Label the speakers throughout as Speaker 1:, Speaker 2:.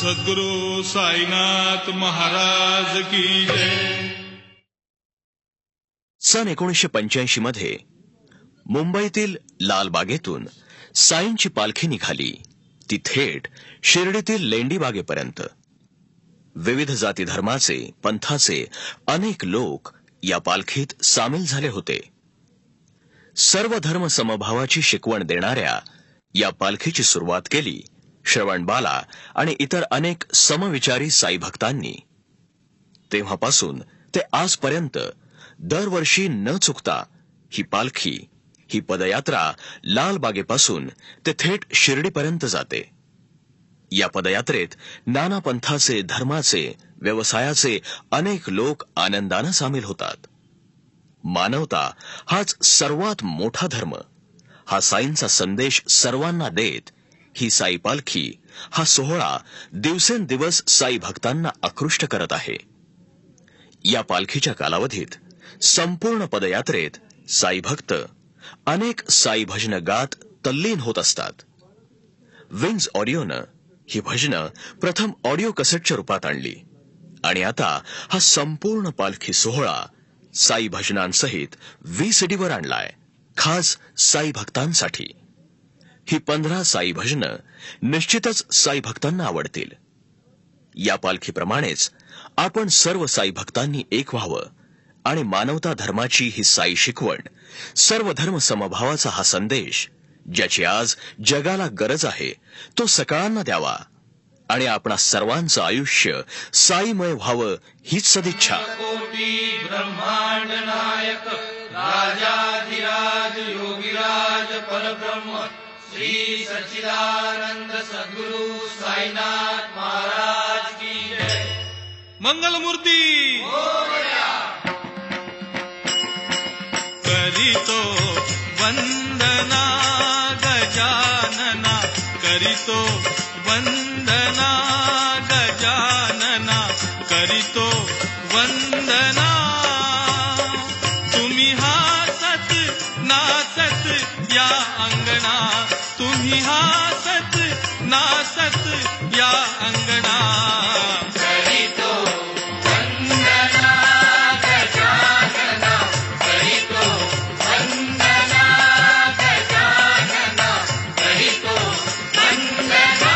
Speaker 1: सद्गुरु साईनाथ महाराज की जय।
Speaker 2: सन 1985 मध्ये मुंबईतील लालबागेतून साईंची पालखी निघाली ती थेट शिर्डीतील लेंडीबागेपर्यंत। विविध जाती धर्माचे पंथाचे अनेक लोक या पालखीत सामील झाले होते। सर्व धर्म समभावाची शिकवण देणाऱ्या या पालखीची सुरुवात केली श्रवणबाला आणि इतर अनेक समविचारी साई भक्तांनी। तेव्हापासून ते आजपर्यंत दरवर्षी न चुकता ही पालखी, ही पदयात्रा लालबागेपासून ते थेट शिर्डीपर्यंत जाते। या पदयात्रेत नाना पंथाचे, धर्माचे, व्यवसायाचे अनेक लोक आनंदाने सामील होतात। मानवता हाच सर्वात मोठा धर्म, हा साईंचा संदेश सर्वांना देत ही साई पालखी, हा सोहळा दिवसेंदिवस साई भक्तांना आकृष्ट करत आहे। या पालखीच्या कालावधीत संपूर्ण पदयात्रेत साई भक्त अनेक साई भजन गात तल्लीन होत असतात। विंग्स ऑडिओनं ही भजनं प्रथम ऑडिओ कसेटच्या रूपात आणली आणि आता हा संपूर्ण पालखी सोहळा साई भजनांसहित VCD वर आणलाय, खास साई भक्तांसाठी। ही 15 साई भजनं निश्चितच साई भक्तांना आवडतील। या पालखीप्रमाणेच आपण सर्व साई भक्तांनी एक व्हावं आणि मानवता धर्माची ही साई शिकवण, सर्व धर्म समभावाचा हा संदेश, ज्याची आज जगाला गरज आहे, तो सगळ्यांना द्यावा आणि आपणा सर्वांचं आयुष्य साईमय व्हावं हीच सदिच्छा।
Speaker 1: कोटी ब्रह्मांड नायक राजाधिराज योगीराज परब्रह्म श्री सच्चिदानंद सद्गुरु साईनाथ महाराज की जय। मंगलमूर्ती करितो वंदना गजानना, करितो वंदना गजानना, करितो वंदना। तुम्ही हासत नाचत या अंगणा, तुम्ही हासत नाचत या अंगणा। करितो वंदना गजानना, करितो वंदना गजानना, करितो वंदना।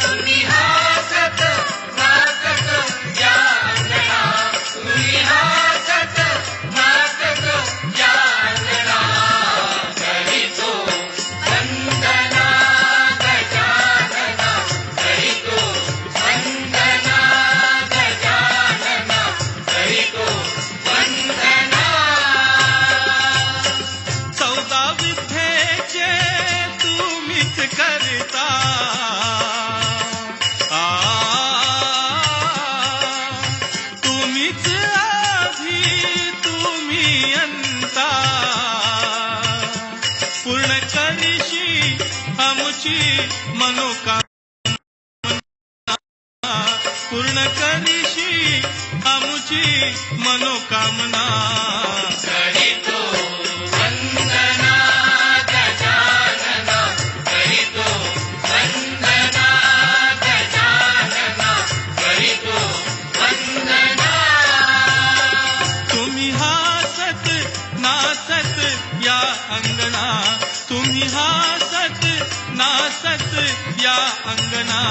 Speaker 1: तुम्ही हासत नाचत या अंगणा, तुम्ही हासत नाचत या अंगणा। करितो वंदना गजानना, करितो वंदना गजानना, करितो वंदना। 14 विद्येचे तुम्हीच करता, तुम्हीच आधी तुम्ही अंता। पूर्ण करीशी आमची मनोकामना, पूर्ण करीशी आमची मनोकामना। करितो वंदना गजानना, करितो वंदना गजानना, करितो वंदना। तुम्ही हासत नाचत या अंगणा, तुम्ही हासत नाचत या अंगणा।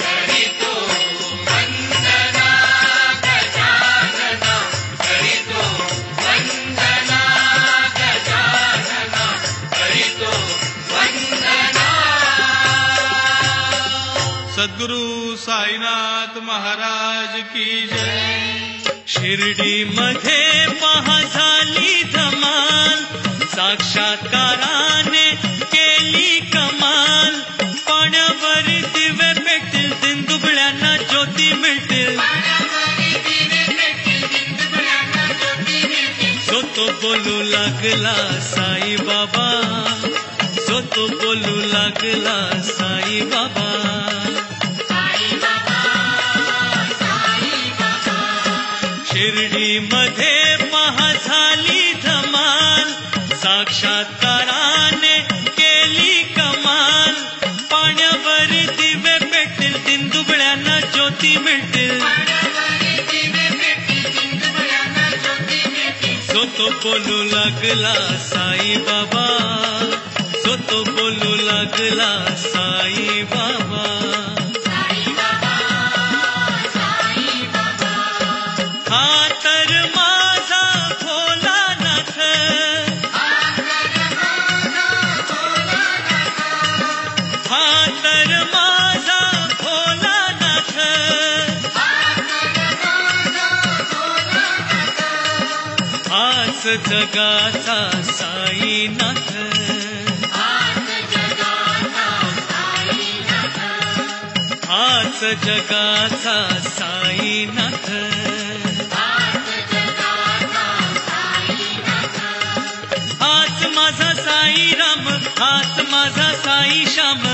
Speaker 1: करितो वंदना गजानना, करितो वंदना गजानना, करितो वंदना। सद्गुरु साईनाथ महाराज की जय। शिर्डी मध्ये पहा झाली धमाल, साक्षात्काराने केली कमाल। पाण्यावर दिवे पेटतील, दिनदुबळ्यांना ज्योती मिळतील, जो तो बोलू लागला साई बाबा, जो तो बोलू लागला साई बाबा। शिर्डी मध्ये पहा झाली धमाल, साक्षात्काराने केली कमाल। पाण्यावर दिवे दिंदुबळ्यांना ज्योती मिळतील जो तो बोलू लागला साई बाबा जो तो बोलू लागला साई बाबा हा तर माझा भोलानाथ हा तर माझा भोलानाथ हाच जगाचा साईनाथ हाच जगाचा साईनाथ हाच माझा साई राम हाच माझा साई श्याम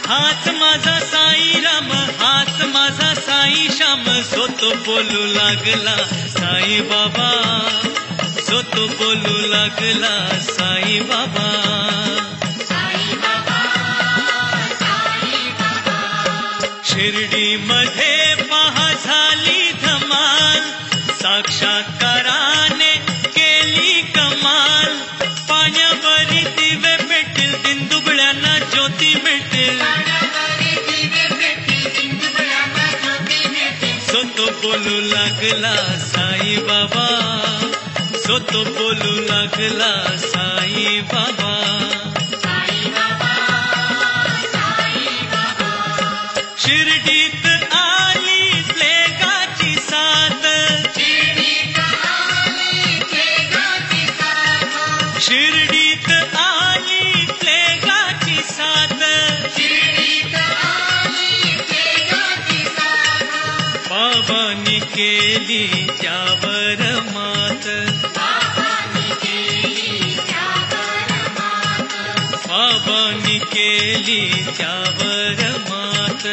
Speaker 1: हाच माझा साई राम हाच माझा साई श्याम जो तो बोलू लागला साई बाबा जो तो बोलू लागला साई बाबा शिर्डी मध्ये पहा झाली धमाल साक्षात्काराने केली कमाल पाण्यावरी दिवे पेटतील दिंदुबळ्यांना ज्योती मिळतील जो तो बोलू लागला साई बाबा जो तो बोलू लागला साई बाबा शिर्डीत आली प्लेगाची साथ शिर्डीत आली प्लेगाची साथ बाबांनी केली त्यावर मात बाबांनी केली त्यावर मात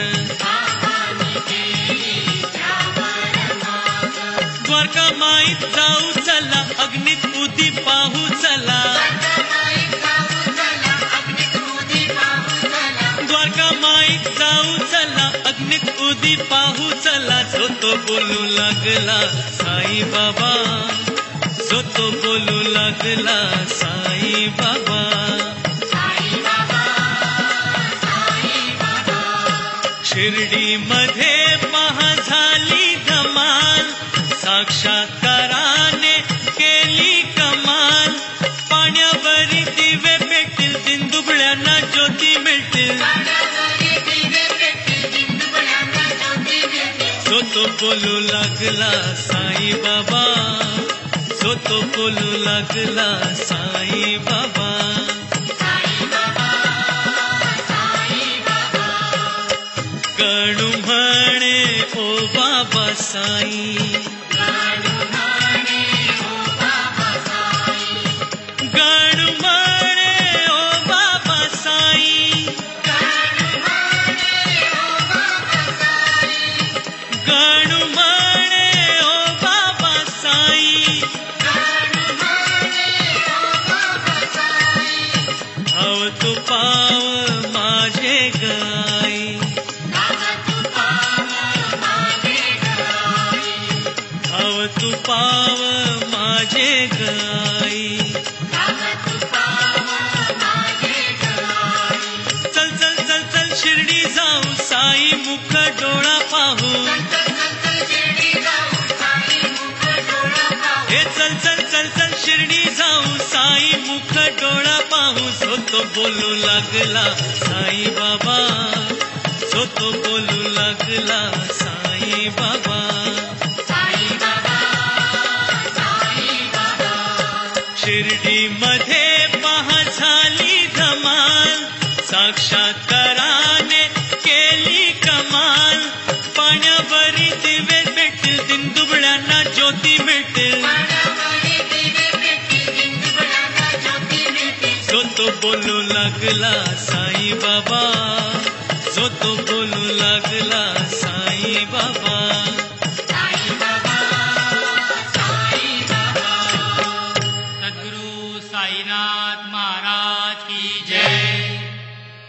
Speaker 1: द्वारका माईत जाऊ चला अग्नीत उदी पाहू चला द्वारका माईत जाऊ चला अग्नीत उदी पाहू चला जो तो बोलू लागला साई बाबा जो तो बोलू लागला साई बाबा शिर्डी मध्ये पहा झाली धमाल साक्षात्काराने केली कमाल पाण्यावरी दिवे पेटतील दिंदुबळ्यांना ज्योती मिळतील जो तो बोलू लागला साई बाबा जो तो बोलू लागला साई बाबा गणू म्हणे ओ बाबा साई गणू म्हणे ओ बाबा साई गणू म्हणे ओ बाबा साई भाव तू पाव माझे गाई भाव तू पाव माझे गाई चल चल चल चल शिर्डी जाऊ साई मुख डोळा पाहू हे चल चल चल चल शिर्डी जाऊ साई मुख डोळा पाहू जो तो बोलू लागला साई बाबा जो तो बोलू लागला साई बाबा शिर्डी मध्ये पहा झाली धमाल साक्षात्काराने केली कमाल पाण्यावरी दिवे पेटतील दिंदुबळ्यांना ज्योती मिळतील जो तो बोलू लागला साई बाबा जो तो बोलू लागला साई बाबा
Speaker 3: सद्गुरु साईनाथ महाराज की जय।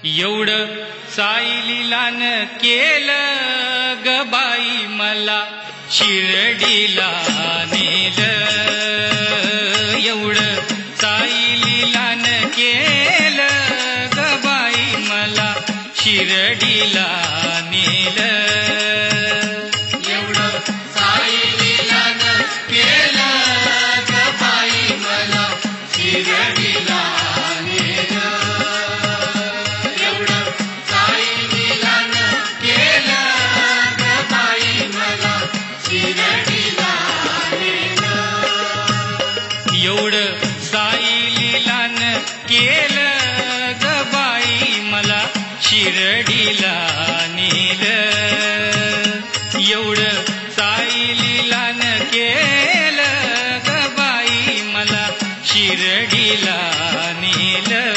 Speaker 3: एवढं साईलीलान केलं ग बाई मला शिर्डीला नेलं. एवढं साईलीलान केलं ग बाई मला शिर्डीला नेलं.
Speaker 4: एवढं साईलीलान केलं ग बाई मला शिर्डीला नेलं. एवढं साईलीलान केलं ग बाई मला शिर्डीला नेलं.
Speaker 3: एवढं साईलीलान केलं ग बाई मला शिर्डीला नेलं. एवढं साईलीलान केलं ग बाई मला शिर्डीला नेलं.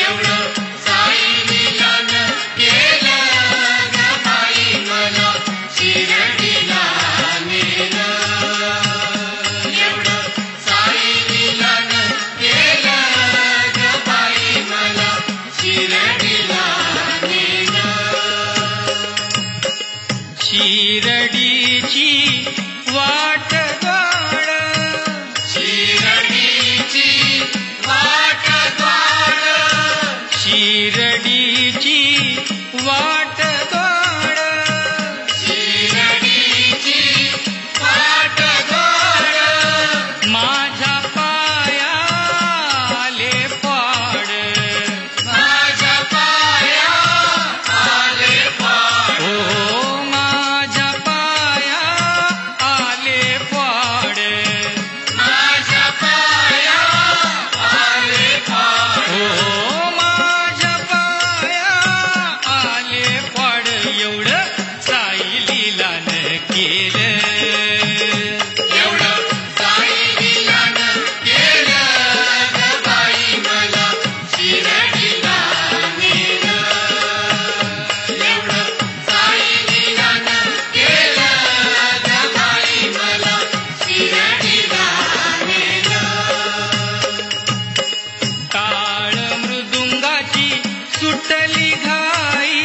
Speaker 4: एवढं साईलीलान केलं ग बाई मला शिर्डीला नेलं. एवढं साईलीलान केलं ग बाई मला शिर्डीला नेलं.
Speaker 3: शिर्डीची वाट द्वाड,
Speaker 4: शिर्डीची वाट द्वाड,
Speaker 3: शिर्डीची वाट द्वाड,
Speaker 4: शिर्डीची वाट द्वाड,
Speaker 3: माझ्या पायाले पाड.
Speaker 4: माझ्या पाया आले पाड.
Speaker 3: ओ माझ्या पाया आले पाड.
Speaker 4: माझ्या पाया आले पाड.
Speaker 3: ओ माझ्या पाया आले पाड. एवढं साईलीलान केलं.
Speaker 4: एवढं साईलीलान केलं ग बाई मला शिर्डीला नेलं. एवढं साईलीलान केलं ग बाई मला शिर्डीला नेलं.
Speaker 3: टाळ मृदुंगाची सुटली घाई,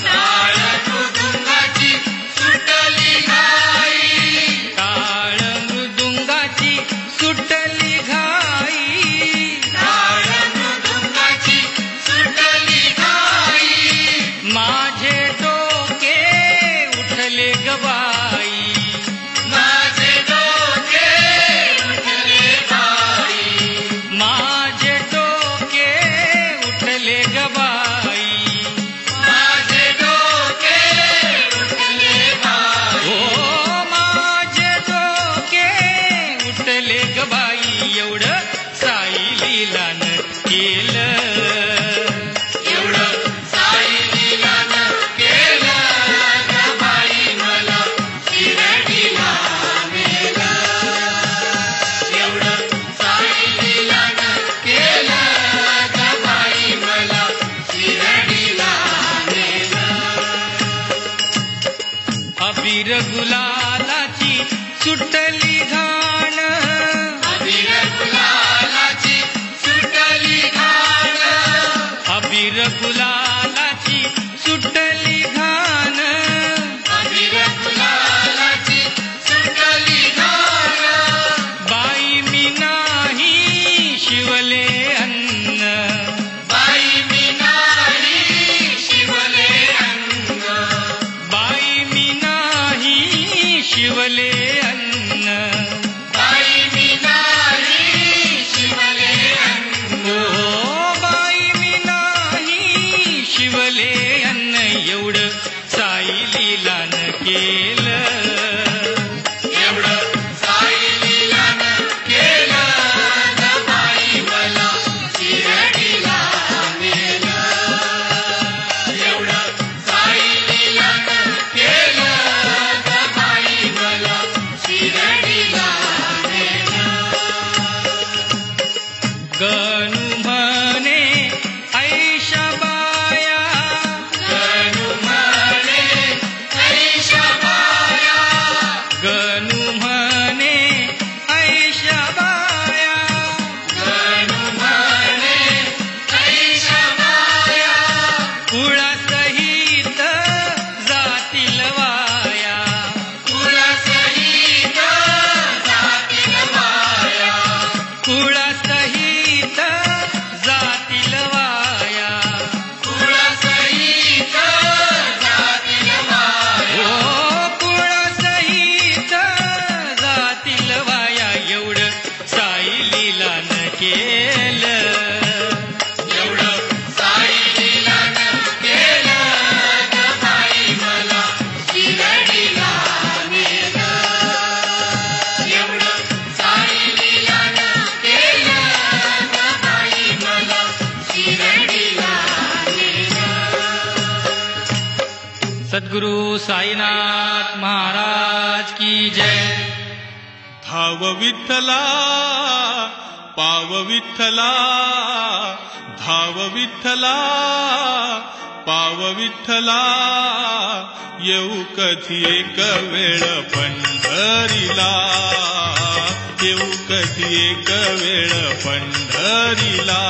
Speaker 4: टाळ मृदुंगाची सुटली घाई.
Speaker 3: टाळ मृदुंगाची सुटली घाई.
Speaker 4: टाळ मृदुंगाची सुटली घाई.
Speaker 3: माझे डोके उठले ग बाई.
Speaker 4: माझे डोके उठले बाई.
Speaker 3: माझे डोके उठले ग बाई.
Speaker 4: माझे डोके उठले बाई.
Speaker 3: ओ माझे डोके उठले ग बाई. एवढं साईलीलान केलं.
Speaker 4: एवढं साईलीलान केलं ग बाई मला शिर्डीला नेलं. एवढं साईलीलान केलं ग बाई मला शिर्डीला नेलं.
Speaker 3: अबीर गुलालाची सुटली घाण,
Speaker 4: अबीर गुलालाची सुटली घाण.
Speaker 3: अबीर गुलालाची सुटली घाण.
Speaker 4: अबीर गुलालाची सुटली घाण.
Speaker 3: बाई मी नाही शिवले अन्न.
Speaker 4: बाई मी नाही शिवले अन्न.
Speaker 3: बाई मी नाही शिवले अन्न.
Speaker 4: बाई मी नाही शिवले अन्न.
Speaker 3: ओ बाई मी नाही शिवले अन्न. एवढं साईलीलान केलं.
Speaker 4: एवढं साईलीलान केलं ग बाई मला शिर्डीला नेलं. एवढं साईलीलान केलं ग बाई मला शिर्डीला नेलं.
Speaker 3: गणू म्हणे ऐशा बाया,
Speaker 4: गणू म्हणे ऐशा बाया.
Speaker 3: गणू म्हणे ऐशा बाया.
Speaker 4: गणू म्हणे ऐशा
Speaker 3: सद्गुरु साईनाथ महाराज की जय.
Speaker 5: धाव विठ्ठला पाव विठ्ठला, धाव विठ्ठला पाव विठ्ठला, येऊ कधी एक वेळ पंढरीला, येऊ कधी एक वेळ पंढरीला,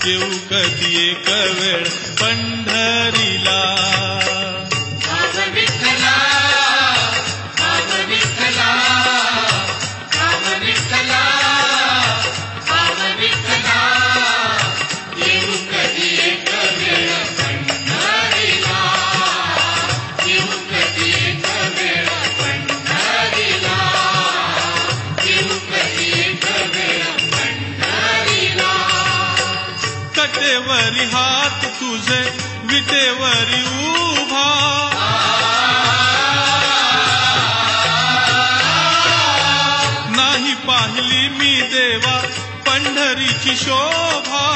Speaker 5: येऊ कधी एक वेळ पंढरीला.
Speaker 4: भाव विठ्ठला, भाव विठ्ठला, भाव विठ्ठला, भाव विठ्ठला, येऊ कधी एक वेळ पंढरीला, येऊ कधी एक वेळ पंढरीला, येऊ कधी एक वेळ पंढरीला.
Speaker 5: कटेवरी हात तुझे विटेवरी उभा, नाही पाहिली मी देवा पंढरीची शोभा.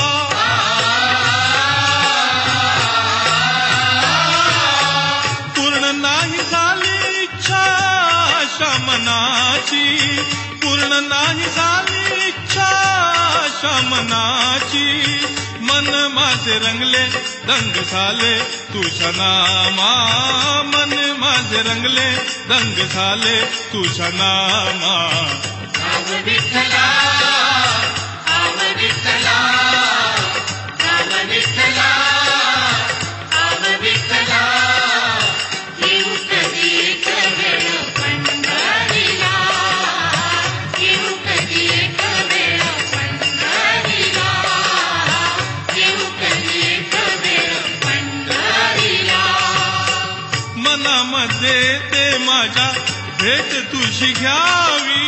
Speaker 5: पूर्ण नाही झाली इच्छा शमनाची, पूर्ण नाही झाली इच्छा शमनाची. मन माझे रंगले दंग झाले तुझ्या नामा, मन माझे रंगले दंग झाले तुझ्या नामा.
Speaker 4: भाव विठ्ठला, भाव विठ्ठला, भाव विठ्ठला, भाव विठ्ठला, येऊ कधी एक वेळ पंढरीला, येऊ कधी एक वेळ पंढरीला, येऊ कधी एक वेळ पंढरीला.
Speaker 5: मनामध्ये ते माझ्या भेट तुझी घ्यावी,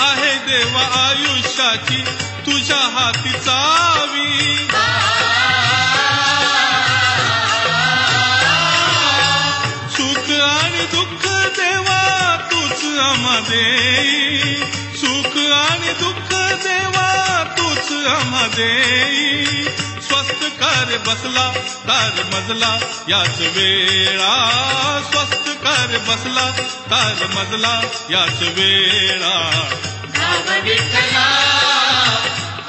Speaker 5: आहे देवा आयुष्याची तुझ्या हाती चावी. सुख आणि दुःख देवा तूच आम्हा देई, सुख आणि दुःख देवा तूच आम्हा देई. स्वस्त कर बसला तार मजला याच वेळा, स्वस्त कर बसला तार मजला याच वेळा.
Speaker 4: भाव विठ्ठला,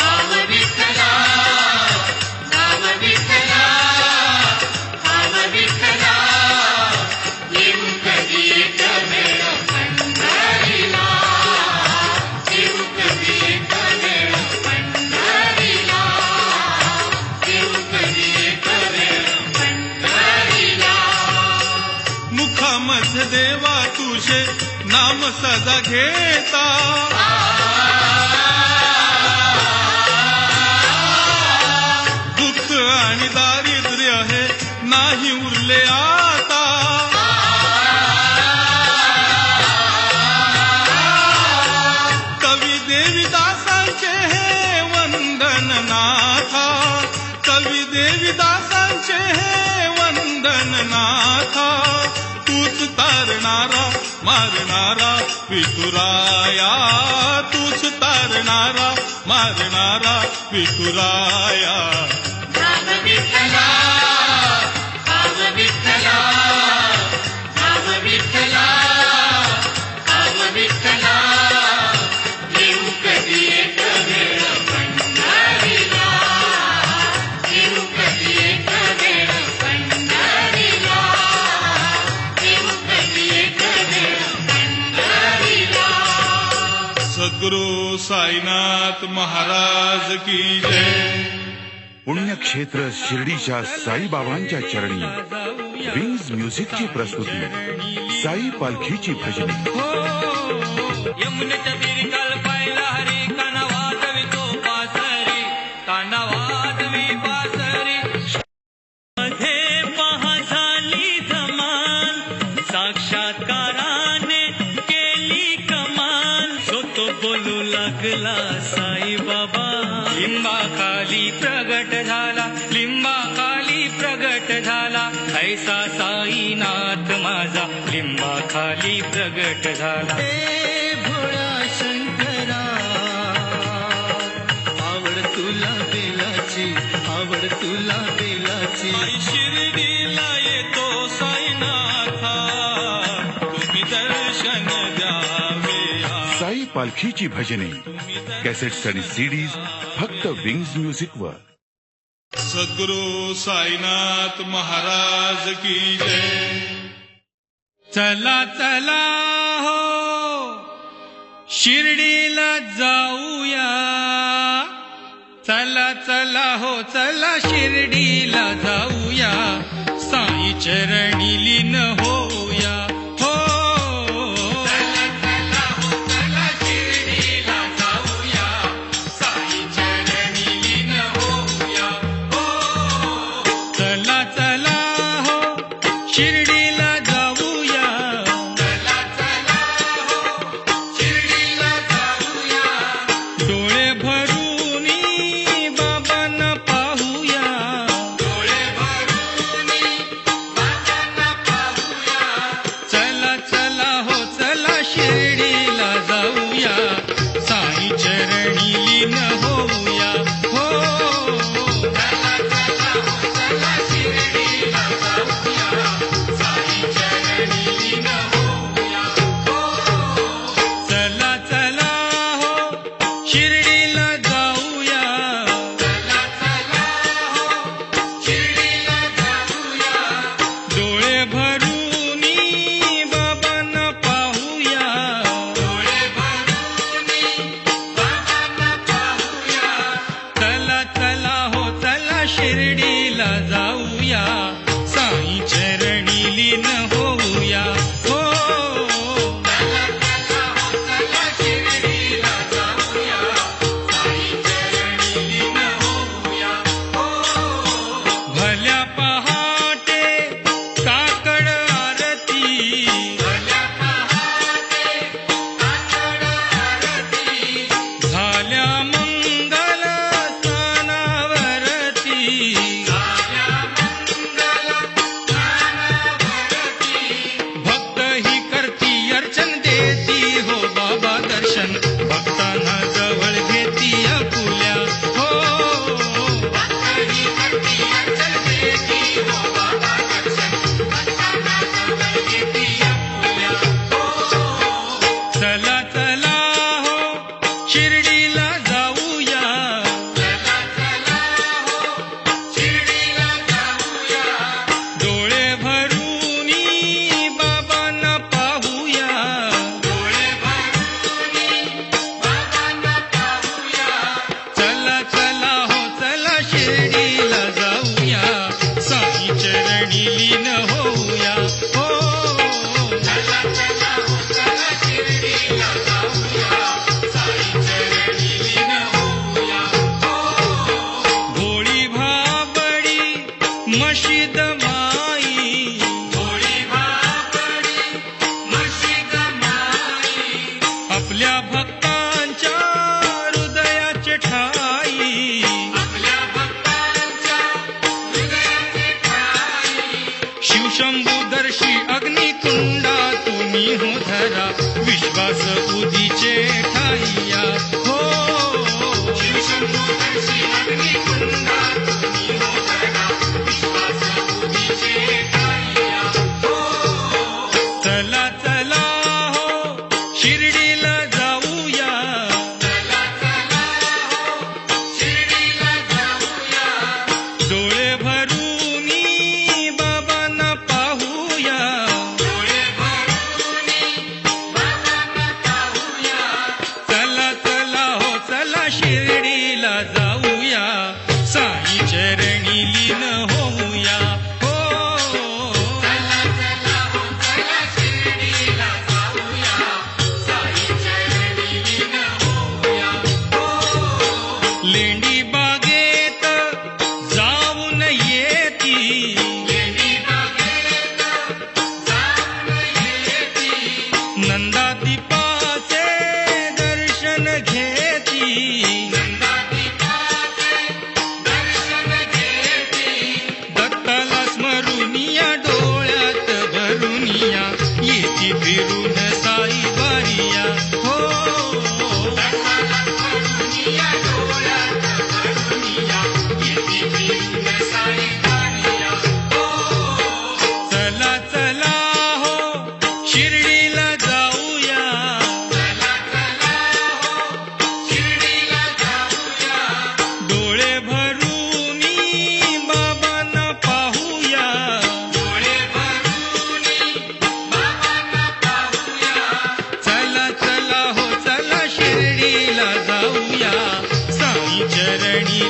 Speaker 4: भाव विठ्ठला, भाव विठ्ठला, भाव विठ्ठला, येऊ कधी एक वेळ पंढरीला, येऊ कधी एक वेळ पंढरीला, येऊ कधी एक वेळ पंढरीला.
Speaker 5: मुखामध्ये देवा तुझे नाम सदा घेता, दुःख आणि दारिद्र्य हे नाही उरले आता. कवी देवीदासांचे हे वंदन नाथा, कवी देवीदासांचे हे वंदन नाथा. तूच तारणारा मारणारा विठुराया, तूच तारणारा मारणारा विठुराया.
Speaker 4: भाव विठ्ठला, भाव विठ्ठला, भाव विठ्ठला, भाव विठ्ठला, येऊ कधी एक वेळ पंढरीला, येऊ कधी एक वेळ पंढरीला, येऊ कधी एक वेळ पंढरीला.
Speaker 5: सद्गुरु साईनाथ महाराज की जय.
Speaker 6: पुण्यक्षेत्र शिर्डीच्या साईबाबांच्या चरणी विंग्स म्युझिकची प्रस्तुती साई पालखीची भजनी.
Speaker 3: यमुनेच्या तीरी काल पाहिला हरी, काना वाजवी तो पासरी, काना वाजवी पासरी.
Speaker 1: मध्ये पहा झाली धमाल, साक्षात्काराने केली कमाल. जो तो बोलू लागला साईबाबा,
Speaker 3: लिंबाखाली प्रगट झाला, लिंबाखाली प्रगट झाला, ऐसा साईनाथ माझा लिंबाखाली प्रगट झाला.
Speaker 1: हे भोळा शंकरा, आवड तुला बेला
Speaker 6: पालखीची भजने कॅसेट्स आणि सीडीज फक्त विंग्स म्युझिक वर.
Speaker 5: सद्गुरु साईनाथ महाराज की जय.
Speaker 3: चला चला हो शिर्डीला जाऊया, चला चला हो चला शिर्डीला जाऊया, साई चरणी लीन होऊया. हो चला चला हो चला शिर्डीला जाऊया, साई चरणी लीन होऊया. हो चला चला हो शिर्डीला जाऊया, चला चला हो शिर्डीला जाऊया, डोळे भरून बाबांना पाहूया, डोळे भरून बाबांना पाहूया. चला चला हो चला शिर्डीला जाऊया, साई चरणी लीन होऊया. हो चला चला हो चला शिर्डीला जाऊया, साई चरणी लीन होऊया. हो चला चला हो शिर्डीला जाऊया, चला चला हो शिर्डीला जाऊया, डोळे भरून बाबांना पाहूया, डोळे भरून बाबांना पाहूया. चला चला हो चला शिर्डीला जाऊया, साई चरणी लीन होऊया. हो चला चला हो चला शिर्डीला जाऊया, साई चरणी लीन होऊया. हो भल्या पहाटे काकड आरती, भल्या पहाटे काकड आरती, झाल्या मंगल स्नानावरती, झाल्या मंगल स्नानावरती. भक्त ही करती अर्चन देती हो बाबा दर्शन, भक्तांना जवळ घेती आपुल्या. हो भक्त ही करती अर्चन देती हो बाबा दर्शन, भक्तांना जवळ घेती आपुल्या. हो चला चला हो शिर्डीला जाऊया, चला चला हो शिर्डीला जाऊया, डोळे भरून बाबांना पाहूया, डोळे भरून बाबांना पाहूया. चला चला हो चला शिर्डीला जाऊया, साई चरणी लीन होऊया. हो चला चला हो चला शिर्डीला जाऊया, साई चरणी लीन होऊया. हो भोळी भाबडी मशीद माई, भोळी भाबडी मशीद माई, आपल्या भक्तांच्या हृदयाचे ठाई, आपल्या भक्तांच्या हृदयाचे ठाई. शिवशंभूदर्शी अग्निकुंडा तुम्ही हो धरा, विश्वास उदीचे ठाईया. हो शिवशंभूदर्शी अग्निकुंडा तुम्ही हो धरा, विश्वास उदीचे ठाईया. हो चला चला हो शिर्डीला जाऊया, चला चला हो शिर्डीला जाऊया, डोळे भरून बाबांना पाहूया, डोळे भरून बाबांना पाहूया. चला चला हो चला शिर्डीला जाऊया, साई चरणी लीन होऊया. हो चला चला हो चला शिर्डीला जाऊया, साई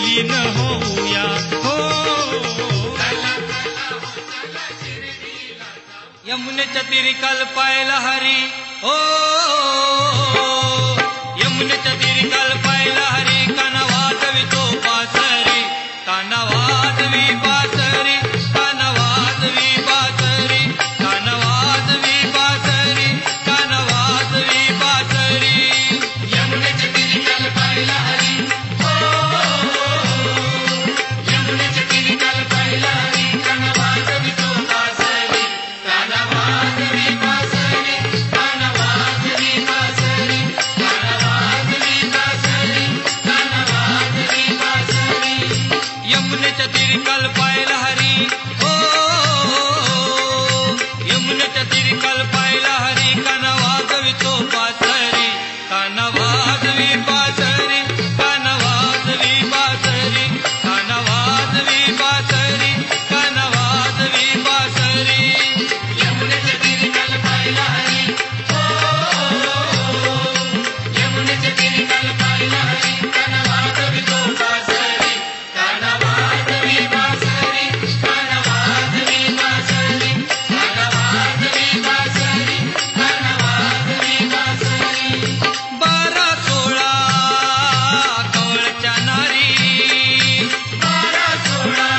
Speaker 1: लीन होऊया हो. यमुनेच्या तीरी काल पाहिला हरी हो. यमुनेच्या तीरी काल पाहिला हरी काना वाजवितो पासरी काना वाजवी पासरी काना वाजवी पासरी काना वाजवी पासरी काना वाजवी पासरी.
Speaker 4: यमुनेच्या तीरी काल पाहिला हरी हो. यमुनेच्या तीरी काल पाहिला हरी काना वाजवितो पासरी काना वाजवी पासरी काना वाजवी पासरी काना वाजवी पासरी काना वाजवी पासरी.
Speaker 1: यमुनेच्या तीरी काल पाहिला हरी हो. यमुनेच्या तीरी काल पाहिला हरी काना वाजवितो पासरी काना वाजवी पासरी काना वाजवी पासरी काना वाजवी पासरी काना वाजवी पासरी.
Speaker 4: यमुनेच्या तीरी काल पाहिला हरी हो. यमुनेच्या तीरी काल पाहिला हरी काना वाजवितो पासरी काना वाजवी पासरी काना वाजवी पासरी काना वाजवी पासरी काना वाजवी पासरी.
Speaker 1: 12-16 कवळच्या नारी
Speaker 4: 12-16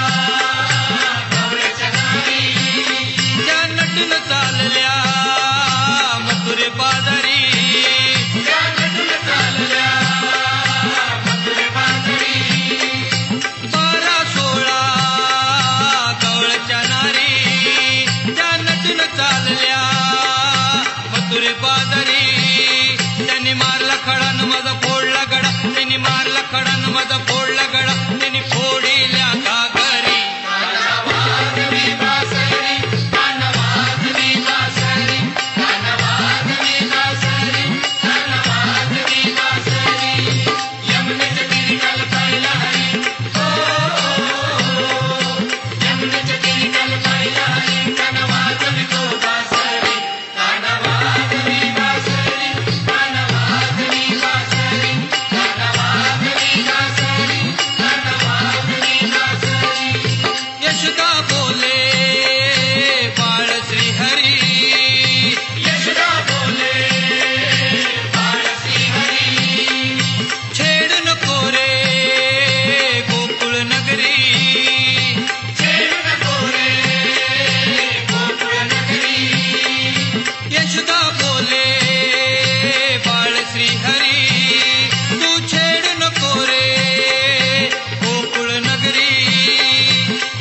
Speaker 4: कवळ्याच्या नारी
Speaker 1: त्या नटून चालल्या मथुरे बाजारी.
Speaker 4: त्या नटून चालल्या मथुरे बाजारी.
Speaker 1: 12-16 कवळच्या नारी त्या नटून चालल्या मथुरे बाजारी. त्यांनी मारला खडान माझा फोडला गडा त्यांनी मारला खडान माझा फोडला गडा त्यांनी फोडिल्या घागरी.
Speaker 4: काना वाजवी बासरी काना वाजवी बासरी काना वाजवी बासरी काना वाजवी बासरी. यमुनेच्या तीरी काल पाहिला हरी हो. यमुनेच्या तीरी काल पाहिला हरी काना वाजवितो बासरी काना वाजवी बासरी काना वाजवी बासरी काना वाजवी बासरी काना वाजवी बासरी.
Speaker 1: यशोदा बोले बाळ श्रीहरी.
Speaker 4: यशोदा बोले बाळ श्रीहरी.
Speaker 1: छेड नको रे गोकुळ नगरी.
Speaker 4: छेड नको रे गोकुळ नगरी.
Speaker 1: यशोदा बोले बाळ श्रीहरी. तू छेड नको रे गोकुळ नगरी.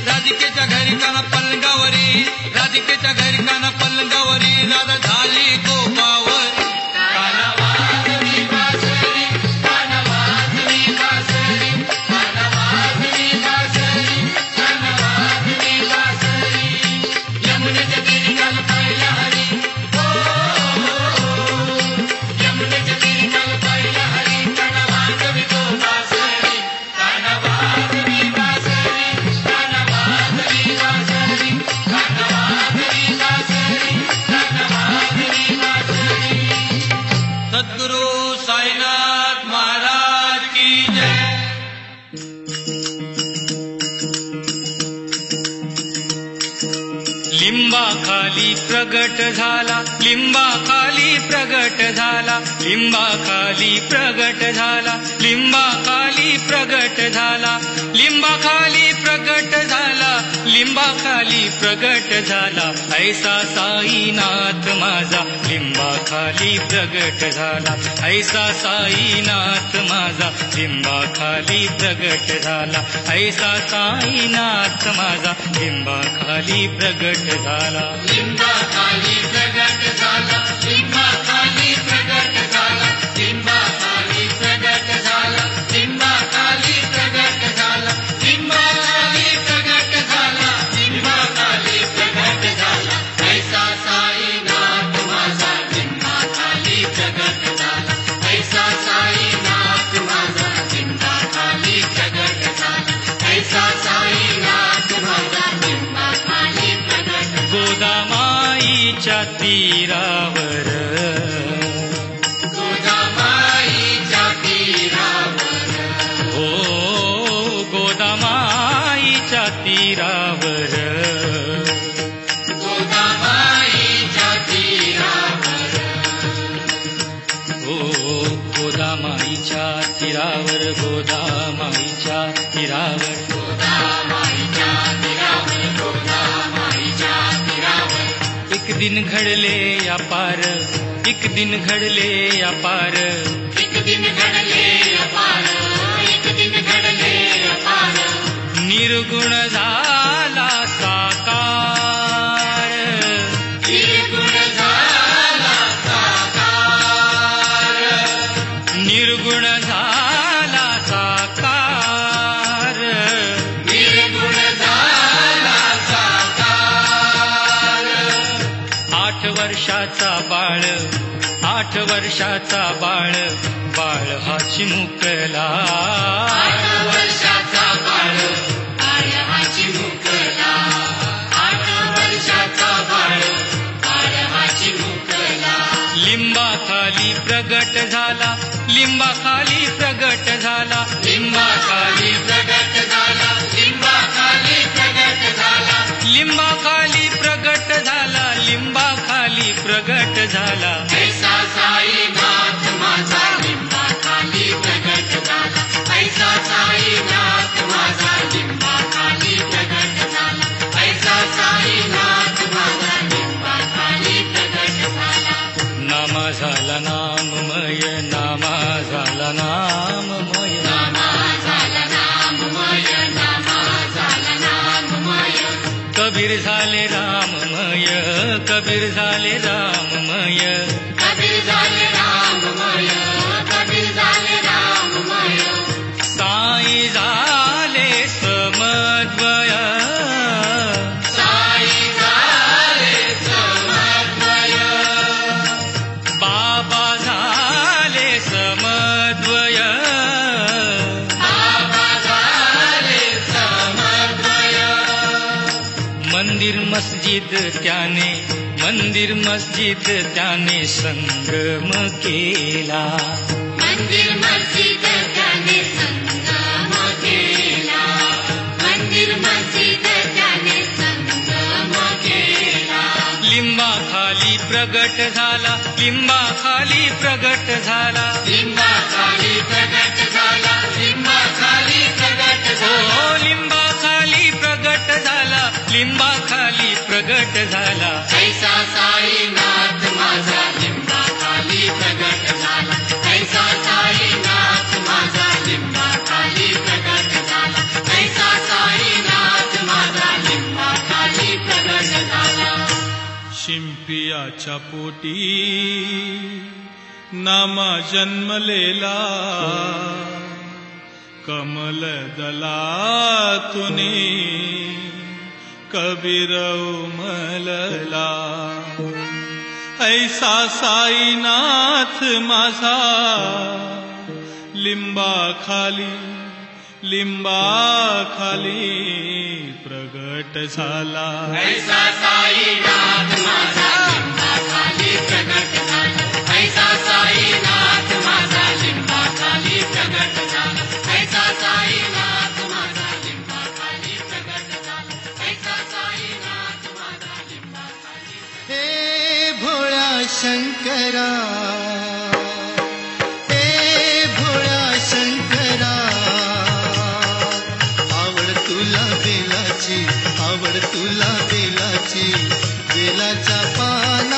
Speaker 1: राधिकेच्या घरी काना पलंगावरी राधिकेच्या घरी काना पलंगावरी राधा झाली गोपावरी.
Speaker 4: काना वाजवी बासरी काना वाजवी बासरी काना वाजवी बासरी काना वाजवी बासरी. यमुनेच्या तीरी काल पाहिला हरी हो. यमुनेच्या तीरी काल पाहिला हरी काना वाजवितो बासरी काना वाजवी बासरी काना वाजवी बासरी काना वाजवी बासरी काना वाजवी बासरी.
Speaker 1: सद्गुरु साईनाथ महाराज की जय. लिंबाखाली प्रगट झाला लिंबाखाली प्रगट झाला लिंबाखाली प्रगट झाला लिंबाखाली प्रगट झाला लिंबाखाली प्रगट झाला लिंबाखाली प्रगट झाला. ऐसा साईनाथ माझा लिंबाखाली प्रगट झाला. ऐसा साईनाथ माझा लिंबाखाली प्रगट झाला. ऐसा साईनाथ माझा लिंबाखाली प्रगट झाला.
Speaker 4: लिंबाखाली प्रगट झाला लिंबाखाली प्रगट झाला लिंबाखाली प्रगट झाला लिंबाखाली प्रगट झाला लिंबाखाली प्रगट झाला लिंबाखाली प्रगट झाला. ऐसा साईनाथ माझा लिंबाखाली प्रगट झाला. ऐसा साईनाथ माझा लिंबाखाली प्रगट झाला. ऐसा साईनाथ माझा लिंबाखाली प्रगट.
Speaker 1: गोदामाईच्या तीरावर
Speaker 4: गोदामाईच्या तीरावर
Speaker 1: हो
Speaker 3: हो गोदामाईच्या तीरावर गोदामाईच्या तीरावर
Speaker 4: गोदामाईच्या तीरावर गोदामाईच्या तीरावर
Speaker 3: एक दिन घडले या पार एक दिन घडले या पार
Speaker 4: एक दिन घडले अपार एक दिन घडले अपार
Speaker 3: निर्गुण झाला साकार
Speaker 4: निर्गुण झाला साकार
Speaker 3: निर्गुण झाला साकार
Speaker 4: निर्गुण झाला साकार
Speaker 3: 8 वर्षाचा बाळ 8 वर्षाचा बाळ बाळ हा चिमुकला
Speaker 4: 8 वर्षाचा बाळ बाळ हा चिमुकला 8 वर्षाचा बाळ बाळ हा चिमुकला
Speaker 3: लिंबाखाली प्रगट झाला लिंबाखाली प्रगट झाला
Speaker 4: लिंबाखाली प्रगट झाला लिंबाखाली प्रगट झाला
Speaker 3: लिंबाखाली प्रगट झाला लिंबाखाली प्रगट झाला
Speaker 4: ऐसा साईनाथ माझा लिंबाखाली प्रगट झाला ऐसा साईनाथ माझा लिंबाखाली प्रगट झाला ऐसा साईनाथ माझा लिंबाखाली प्रगट झाला
Speaker 3: नामा झाला नाममय नामा झाला नाममय
Speaker 4: नामा झाला नाममय नामा झाला नाममय
Speaker 3: कबीर झाले राममय कबीर झाले राममय
Speaker 4: कबीर झाले राममय कबीर झाले राममय
Speaker 3: साई झाले समद्वय
Speaker 4: साई झाले समन्वय
Speaker 3: बाबा झाले समद्वय
Speaker 4: बाबा झाले समन्वय
Speaker 3: मंदिर मस्जिद त्याने मंदिर मस्जिद त्याने संगम केला
Speaker 4: मंदिर मस्जिद त्याने संगम केला मंदिर मस्जिद त्याने संगम केला
Speaker 3: लिंबाखाली प्रगट झाला लिंबाखाली प्रगट झाला
Speaker 4: लिंबाखाली प्रगट झाला लिंबाखाली प्रगट झाला
Speaker 3: हो लिंबाखाली प्रगट झाला लिंबाखाली प्रगट झाला
Speaker 4: ऐसा साईनाथ माझा लिंबाखाली प्रगट झाला ऐसा साईनाथ माझा लिंबाखाली प्रगट झाला ऐसा साईनाथ माझा लिंबाखाली प्रगट झाला
Speaker 5: शिंपियाच्या पोटी नामा जन्मलेला कमल दलातुनी कबीर उमलला ऐसा साईनाथ माझा लिंबाखाली लिंबाखाली प्रगट झाला
Speaker 4: ऐसा साईनाथ माझा लिंबाखाली प्रगट झाला ऐसा साईनाथ माझा लिंबाखाली प्रगट झाला ऐसा साईनाथ माझा लिंबाखाली प्रगट झाला ऐसा साईनाथ माझा लिंबाखाली
Speaker 7: हे भोळा शंकरा हे भोळा शंकरा आवड तुला बेलाची आवड तुला बेलाची बेलाच्या पाना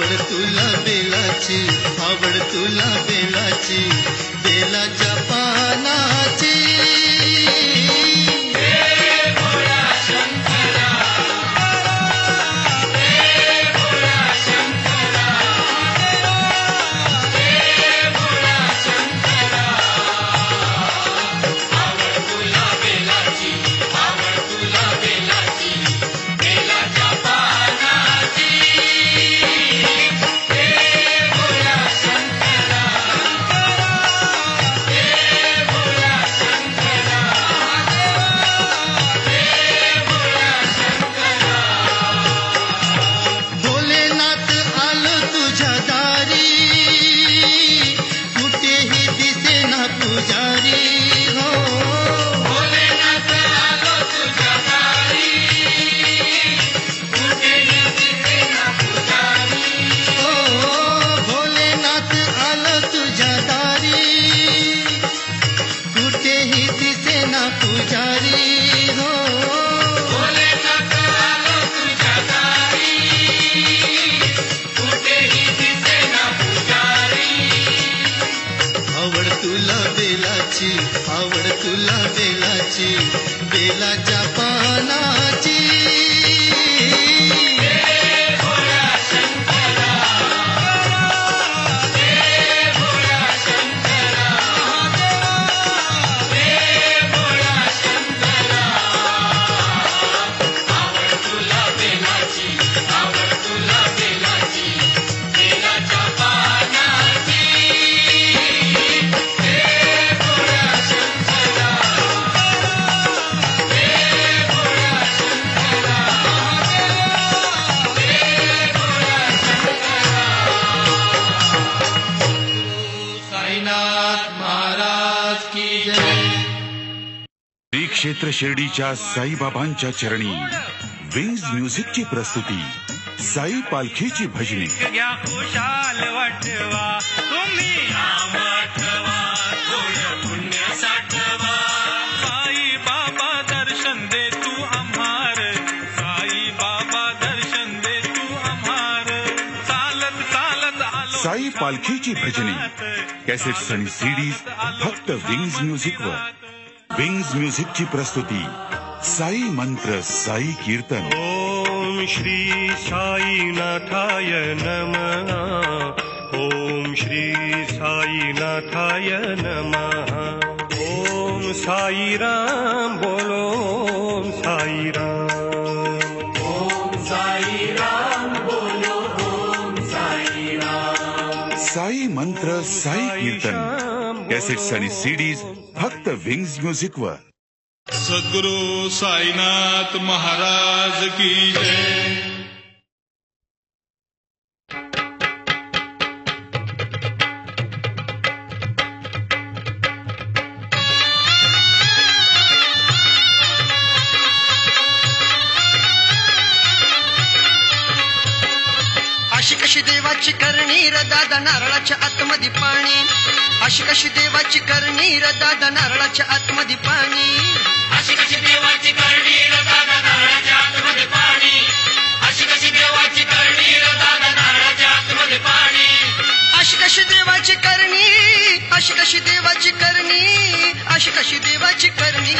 Speaker 7: आवड तुला बेलाची, आवड तुला बेलाची, बेलाच्या पानाची. आवड तुला बेलाची, बेलाच्या पानाची.
Speaker 6: श्री क्षेत्र शिर्डीच्या साईबाबांच्या चरणी विंग्ज म्युझिकची प्रस्तुती, साई पालखीची भजनी.
Speaker 3: घ्या खुशाल वाटवा, तुम्ही नाम आठवा, थोडं पुण्य साठवा. साई बाबा दर्शन दे तू आम्हार, साई बाबा दर्शन दे तू आम्हार. चालत चालत आलो
Speaker 6: साई पालखीची भजनी, कॅसेट्स आणि सीडीज फक्त विंग्ज म्युझिकवर. विंग्ज म्युझिकची प्रस्तुती, साई मंत्र, साई कीर्तन.
Speaker 8: ओम श्री साईनाथाय नमः, ओम श्री साईनाथाय नमः. ओम साईराम बोलो, ओम साईराम. ओम साईराम बोलो, ओम साईराम.
Speaker 6: साई मंत्र, साई कीर्तन, कॅसेट्स आणि सीडीज फक्त विंग्ज म्युझिकवर.
Speaker 5: सद्गुरु साईनाथ महाराज की जय.
Speaker 9: अशी कशी देवाची करणी र दादा नारळाच्या आतमध्ये पाणी, अशी कशी देवाची करणी र दादा नारळाच्या आतमध्ये पाणी.
Speaker 4: अशी कशी देवाची करणी र दादा नारळाच्या आतमध्ये पाणी, अशी कशी देवाची करणी र दादा नारळाच्या आतमध्ये पाणी.
Speaker 9: अशी कशी देवाची करणी, अशी कशी देवाची करणी, अशी कशी देवाची करणी.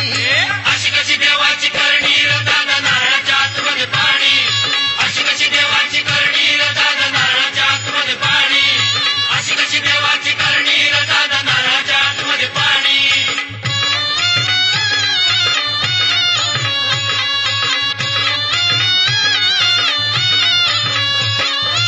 Speaker 4: अशी कशी देवाची करणी र दादा नारळाच्या आतमध्ये पाणी, अशी कशी देवाची करणी र दादा नारळाच्या आतमध्ये पाणी, अशी कशी देवाची करणी र दादा नारळाच्या आतमध्ये पाणी.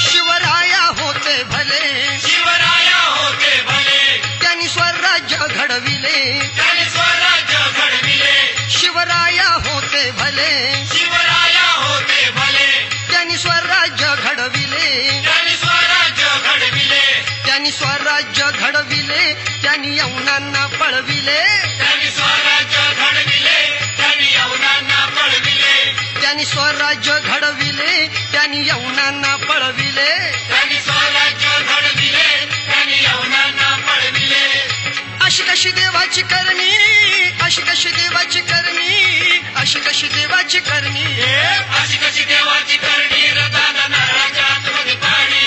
Speaker 9: शिवराया होते भले,
Speaker 4: शिवराया होते भले,
Speaker 9: त्यांनी स्वराज्य घडविले,
Speaker 4: त्यांनी स्वराज्य घडविले.
Speaker 9: शिवराया होते भले,
Speaker 4: शिवराया होते भले,
Speaker 9: त्यांनी स्वराज्य घडविले,
Speaker 4: त्यांनी स्वराज्य घडविले.
Speaker 9: त्यांनी स्वराज्य घडविले, त्यांनी यवनांना पळविले,
Speaker 4: त्यांनी स्वराज्य घडविले, त्यांनी यवनांना पळविले.
Speaker 9: त्यांनी स्वराज्य घडविले, त्यांनी यवनांना पळविले.
Speaker 4: त्यांनी स्वराज्य घडविले, त्यांनी यवनांना पळविले.
Speaker 9: अशी कशी देवाची करणी, अशी कशी देवाची करणी, अशी कशी देवाची करणी.
Speaker 4: अशी कशी देवाची करणी र दादा नारळाच्या आतमध्ये पाणी,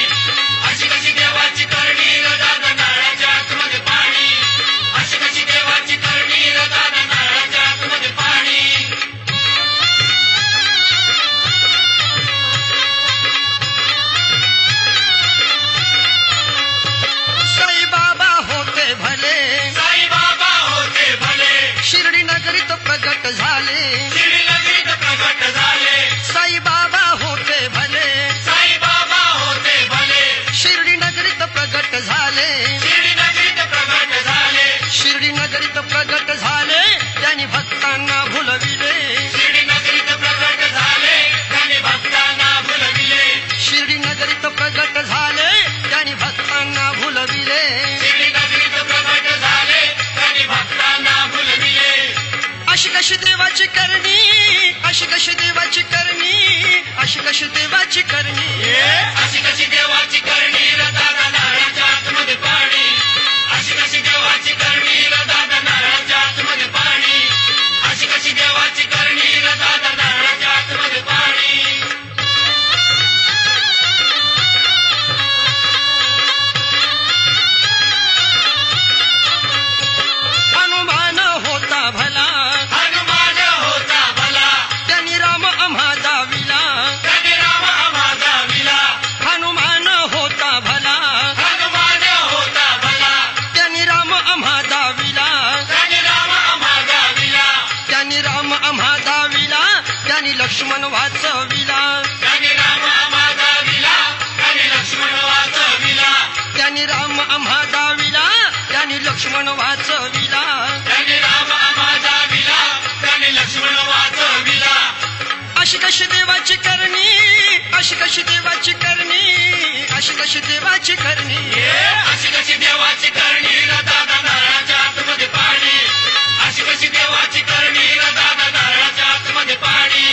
Speaker 9: प्रगट झाले त्यांनी भक्तांना भुलविले
Speaker 4: शिर्डी नगरीत प्रगट झाले त्यांनी भक्तांना भुलविले
Speaker 9: अशी कशी देवाची करणी अशी कशी देवाची करणी अशी कशी देवाची करणी
Speaker 4: अशी कशी देवाची करणी र दादा नारळाच्या आतमध्ये पाणी अशी कशी देवाची करणी र दादा नारळाच्या आतमध्ये पाणी अशी कशी देवाची करणी र दादा नारळाच्या आतमध्ये पाणी
Speaker 9: हनुमान होता भला
Speaker 4: हनुमान होता भला
Speaker 9: त्यांनी राम आम्हा दाविला
Speaker 4: त्याने राम आम्हा दाविला
Speaker 9: हनुमान होता भला
Speaker 4: हनुमान होता भला
Speaker 9: त्यांनी राम आम्हा दाविला
Speaker 4: त्याने राम आम्हा दाविला
Speaker 9: त्यांनी राम आम्हा दाविला त्यांनी लक्ष्मण वाचविला
Speaker 4: त्याने राम आम्हा दाविला त्याने लक्ष्मण वाचविला
Speaker 9: त्यांनी राम आम्हा दाविला त्यांनी लक्ष्मण वाचविला
Speaker 4: त्याने राम आम्हा दाविला त्याने लक्ष्मण वाचविला
Speaker 9: अशी कशी देवाची करणी अशी कशी देवाची करणी अशी कशी देवाची करणी
Speaker 4: अशी कशी देवाची करणी र दादा नारळाच्या आतमध्ये पाणी अशी कशी देवाची करणी र दादा नारळाच्या आतमध्ये पाणी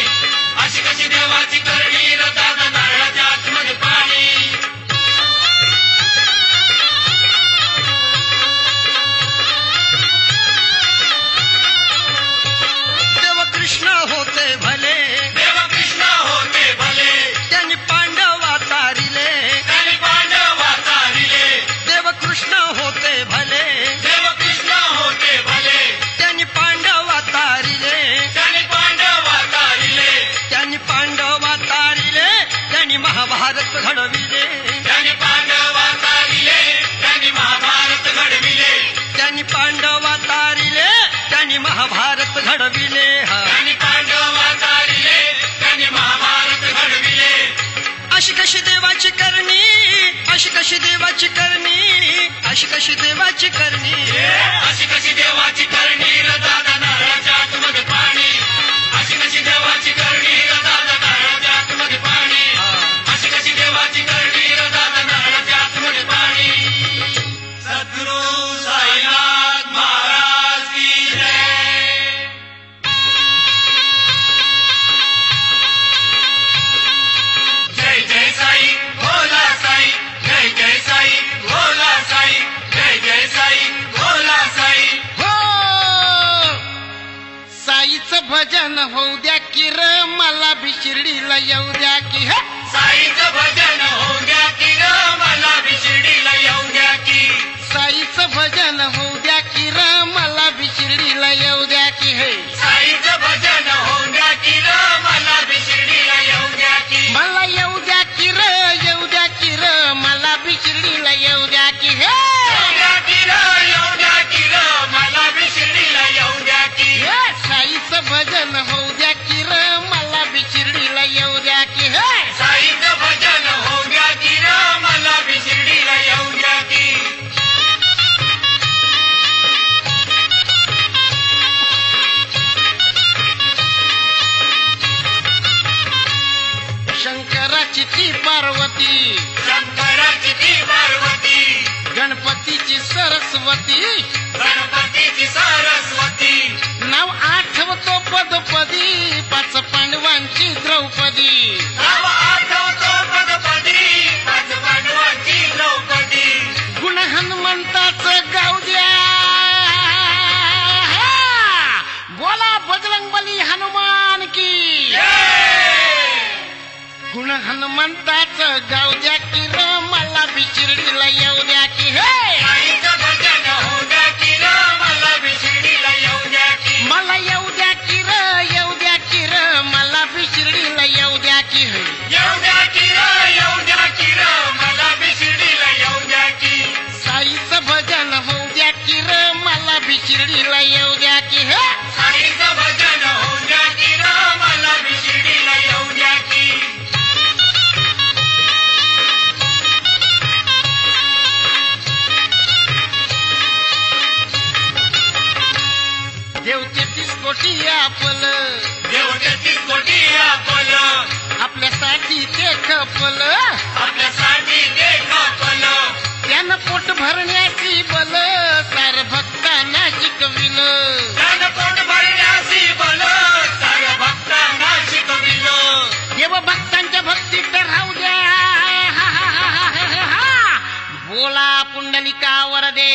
Speaker 4: अशी कशी देवाची करणी र दादा नारळाच्या आतमध्ये पाणी
Speaker 9: देव कृष्ण होते भले
Speaker 4: देव कृष्ण होते भले
Speaker 9: त्यांनी पांडवा तारिले
Speaker 4: त्याने पांडवा तारिले
Speaker 9: देव कृष्ण होते भले
Speaker 4: देव कृष्ण होते भले
Speaker 9: त्यांनी पांडवा तारिले
Speaker 4: त्याने पांडवा तारिले
Speaker 9: त्यांनी पांडवा तारिले त्यांनी महाभारत घडविले
Speaker 4: त्याने पांडवा तारिले त्यांनी महाभारत घडविले
Speaker 9: त्यांनी पांडवा तारिले त्यांनी महाभारत घडविले हा
Speaker 4: त्यांनी पांडवा तारिले त्यांनी महाभारत घडविले
Speaker 9: अशी कशी देवाची करणी अशी कशी देवाची करणी अशी कशी देवाची करणी
Speaker 4: अशी कशी देवाची करणी र दादा नारळाच्या आतमध्ये पाणी अशी कशी देवाची करणी र दादा नारळाच्या आतमध्ये पाणी अशी कशी देवाची करणी र दादा नारळाच्या आतमध्ये पाणी सद्गुरु साईनाथ महाराज की जय जय जय साई भोला साई जय जय साई भोला साई जय जय साई भोला साई
Speaker 10: हो साईचं भजन होऊ द्या की र मला बी शिर्डीला येऊ द्या की हे
Speaker 4: साईचं भजन होऊ द्या की र मला बी शिर्डीला येऊ द्या की
Speaker 10: साईचं भजन होऊ द्या की र मला बी शिर्डीला येऊ द्या की हे
Speaker 4: साईचं भजन होऊ द्या की र मला बी शिर्डीला येऊ द्या की
Speaker 10: मला येऊ द्या की र येऊ द्या की र मला बी शिर्डीला येऊ द्या की हे
Speaker 4: येऊ द्या की र येऊ द्या की र मला बी शिर्डीला येऊ द्या की
Speaker 10: हे साईचं भजन होऊ द्या की र मला बी शिर्डीला येऊ द्या की हे
Speaker 4: साईचं भजन होऊ द्या की र मला बी शिर्डीला येऊ द्या की
Speaker 10: शंकराची ती पार्वती
Speaker 4: शंकराची ती पार्वती
Speaker 10: गणपतीची सरस्वती
Speaker 4: गणपतीची सरस्वती
Speaker 10: नाव आठवतो पदपदी पाच पांडवांची द्रौपदी
Speaker 4: नाव आठवतो पदपदी पाच पांडवांची द्रौपदी
Speaker 10: गुण हनुमंताचं गाव द्या बोला बजरंगबली हनुमान की गुण हनुमंताचं गाव द्या की र मला बी शिर्डीला येऊ द्या की हे
Speaker 4: साईचं भजन होऊ द्या की र मला बी शिर्डीला येऊ द्या की
Speaker 10: मला येऊ द्या की र येऊ द्या की र मला बी शिर्डीला येऊ द्या की हे
Speaker 4: येऊ द्या की र येऊ द्या की र मला बी शिर्डीला येऊ द्या की
Speaker 10: साईचं भजन होऊ द्या की र मला बी शिर्डीला येऊ द्या की हे
Speaker 4: साईचं भजन होऊ द्या की र मला बी शिर्डीला येऊ द्या की
Speaker 10: देव 33 कोटी आपलं
Speaker 4: देव 33 कोटी आपलं
Speaker 10: आपल्यासाठी ते खपलं
Speaker 4: आपल्यासाठी
Speaker 10: मांडलिकावर दे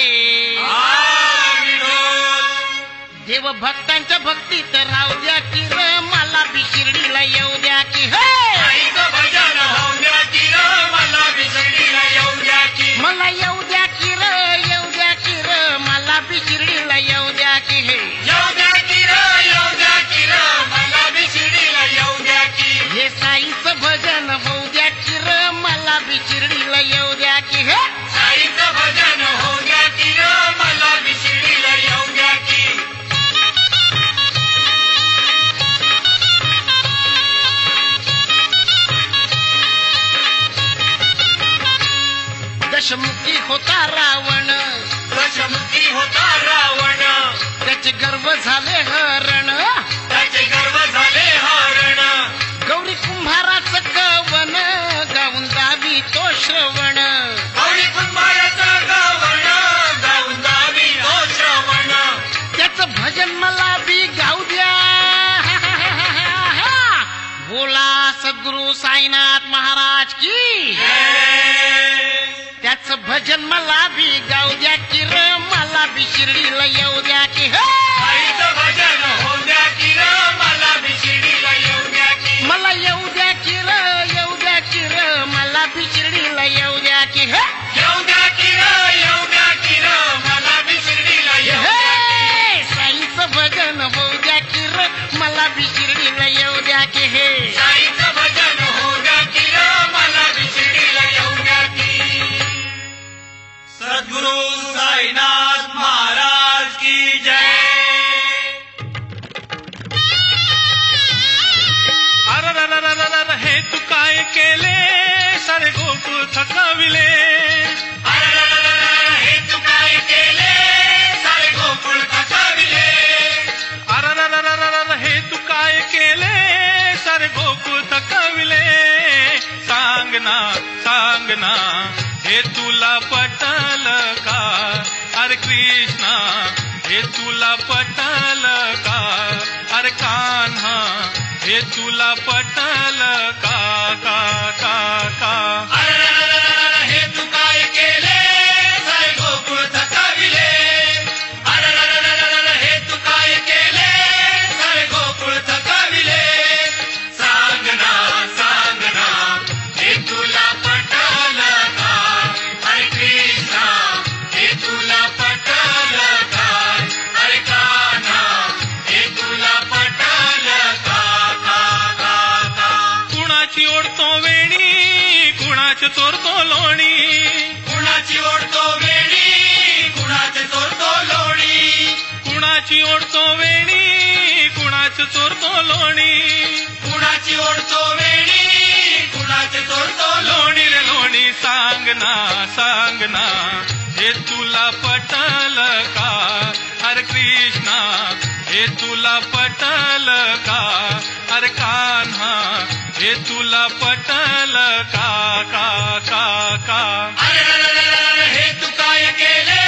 Speaker 10: देव भक्तांच्या भक्तीत राहू द्या की र मला बी शिर्डीला येऊ द्या की
Speaker 4: भजन होऊ द्या की र मला बी शिर्डीला येऊ द्या की
Speaker 10: मला येऊ द्या की र येऊ द्या की र मला बी शिर्डीला येऊ द्या की
Speaker 4: येऊ द्या की र येऊ द्या की र मला बी शिर्डीला येऊ द्या की
Speaker 10: हे साईचं भजन होऊ द्या की र मला बी शिर्डीला येऊ द्या की
Speaker 4: साईचं भजन होऊ द्या की र मला बी शिर्डीला येऊ द्या की
Speaker 10: दशमुखी होता रावण
Speaker 4: दशमुखी होता रावण
Speaker 10: त्याचे गर्व झाले हरण
Speaker 4: त्याचे गर्व झाले हरण
Speaker 10: गौरी कुंभाराचं कवन गाऊन दावी तो श्रवण
Speaker 4: गौरी कुंभाराचं गवन गाऊन दावी तो श्रवण
Speaker 10: त्याचं भजन मला बी गाऊ द्या बोला सद्गुरु साईनाथ महाराज की त्याचं भजन मला बी गाऊ द्या की र मला बी शिर्डीला येऊ द्या की
Speaker 4: साईचं भजन होऊ द्या की र मला बी शिर्डीला येऊ द्या की
Speaker 10: मला येऊ द्या की र येऊ द्या की र मला बी शिर्डीला येऊ द्या की
Speaker 4: येऊ द्या की र येऊ द्या की र मला बी शिर्डीला येऊ द्या
Speaker 10: साईचं भजन होऊ द्या की र मला बी शिर्डीला येऊ द्या की
Speaker 4: साईचं भजन होऊ द्या की र मला बी शिर्डीला येऊ द्या की सद्गुरु साईनाथ महाराज की जय
Speaker 5: अर हे तू काय केले सारे गोकुळ थकविले
Speaker 4: हे तू काय केले सारे गोकुळ थकविले
Speaker 5: अर हे तू काय केले सारे गोकुळ थकविले सांग ना हे तुला पटल का अरे कृष्णा हे तुला पटल का अरे कान्हा हे तुला पटल का का का का
Speaker 4: हे तू काय केले सारे गोकुळ थकविले हे तू काय केले सारे गोकुळ थकविले सांग ना हे तुला पटल का अरे कृष्णा हे तुला पटल का अरे कान्हा हे तुला पटल का का का का
Speaker 5: कुणाची ओढतो वेणी कुणाची चोरतो लोणी
Speaker 4: कुणाची ओढतो वेणी कुणाचे चोरतो लोणी
Speaker 5: कुणाची ओढतो वेणी कुणाची चोरतो लोणी
Speaker 4: कुणाची ओढतो वेणी कुणाचे चोरतो
Speaker 5: लोणी रे लोणी सांग ना हे तुला पटल का अरे कृष्णा हे तुला पटल का अरे कान्हा हे तुला पटल का का का का
Speaker 4: हे तू काय केले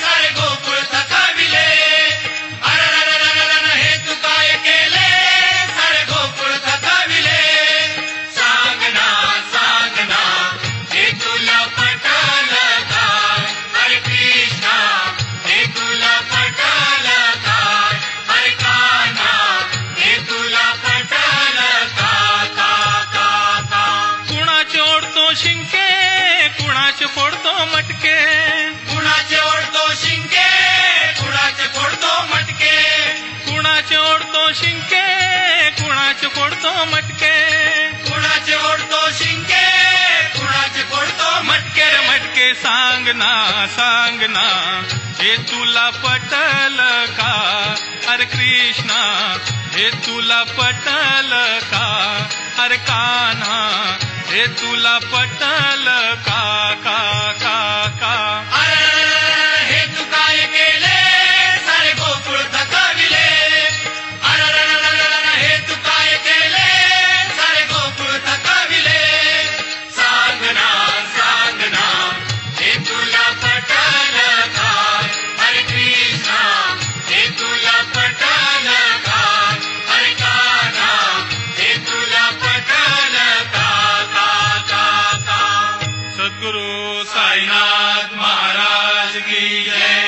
Speaker 4: सारे गोकुळ थकविले हे तू काय केले सारे गोकुळ थकविले सांग ना हे तुला पटल का अरे कृष्णा हे तुला पटल का अरे कान्हा हे तुला पटल का का का का
Speaker 5: कुणाचे ओढतो शिंके कुणाचे फोडतो मटके
Speaker 4: कुणाचे ओढतो शिंके कुणाचे फोडतो मटके
Speaker 5: कुणाचे ओढतो शिंके कुणाचे फोडतो मटके
Speaker 4: कुणाचे ओढतो शिंके कुणाचे फोडतो
Speaker 5: मटके रे मटके सांग ना हे तुला पटल का अरे कृष्णा हे तुला पटल का अरे कान्हा हे तुला पटल का का का का
Speaker 4: हे तू काय केले सारे गोकुळ थकविले हे तू काय केले सारे गोकुळ थकविले सांग ना हे तुला पटल का अरे कृष्णा हे तुला पटल का अरे कान्हा हे तुला पटल का का का का
Speaker 5: सद्गुरु साईनाथ महाराज की जय.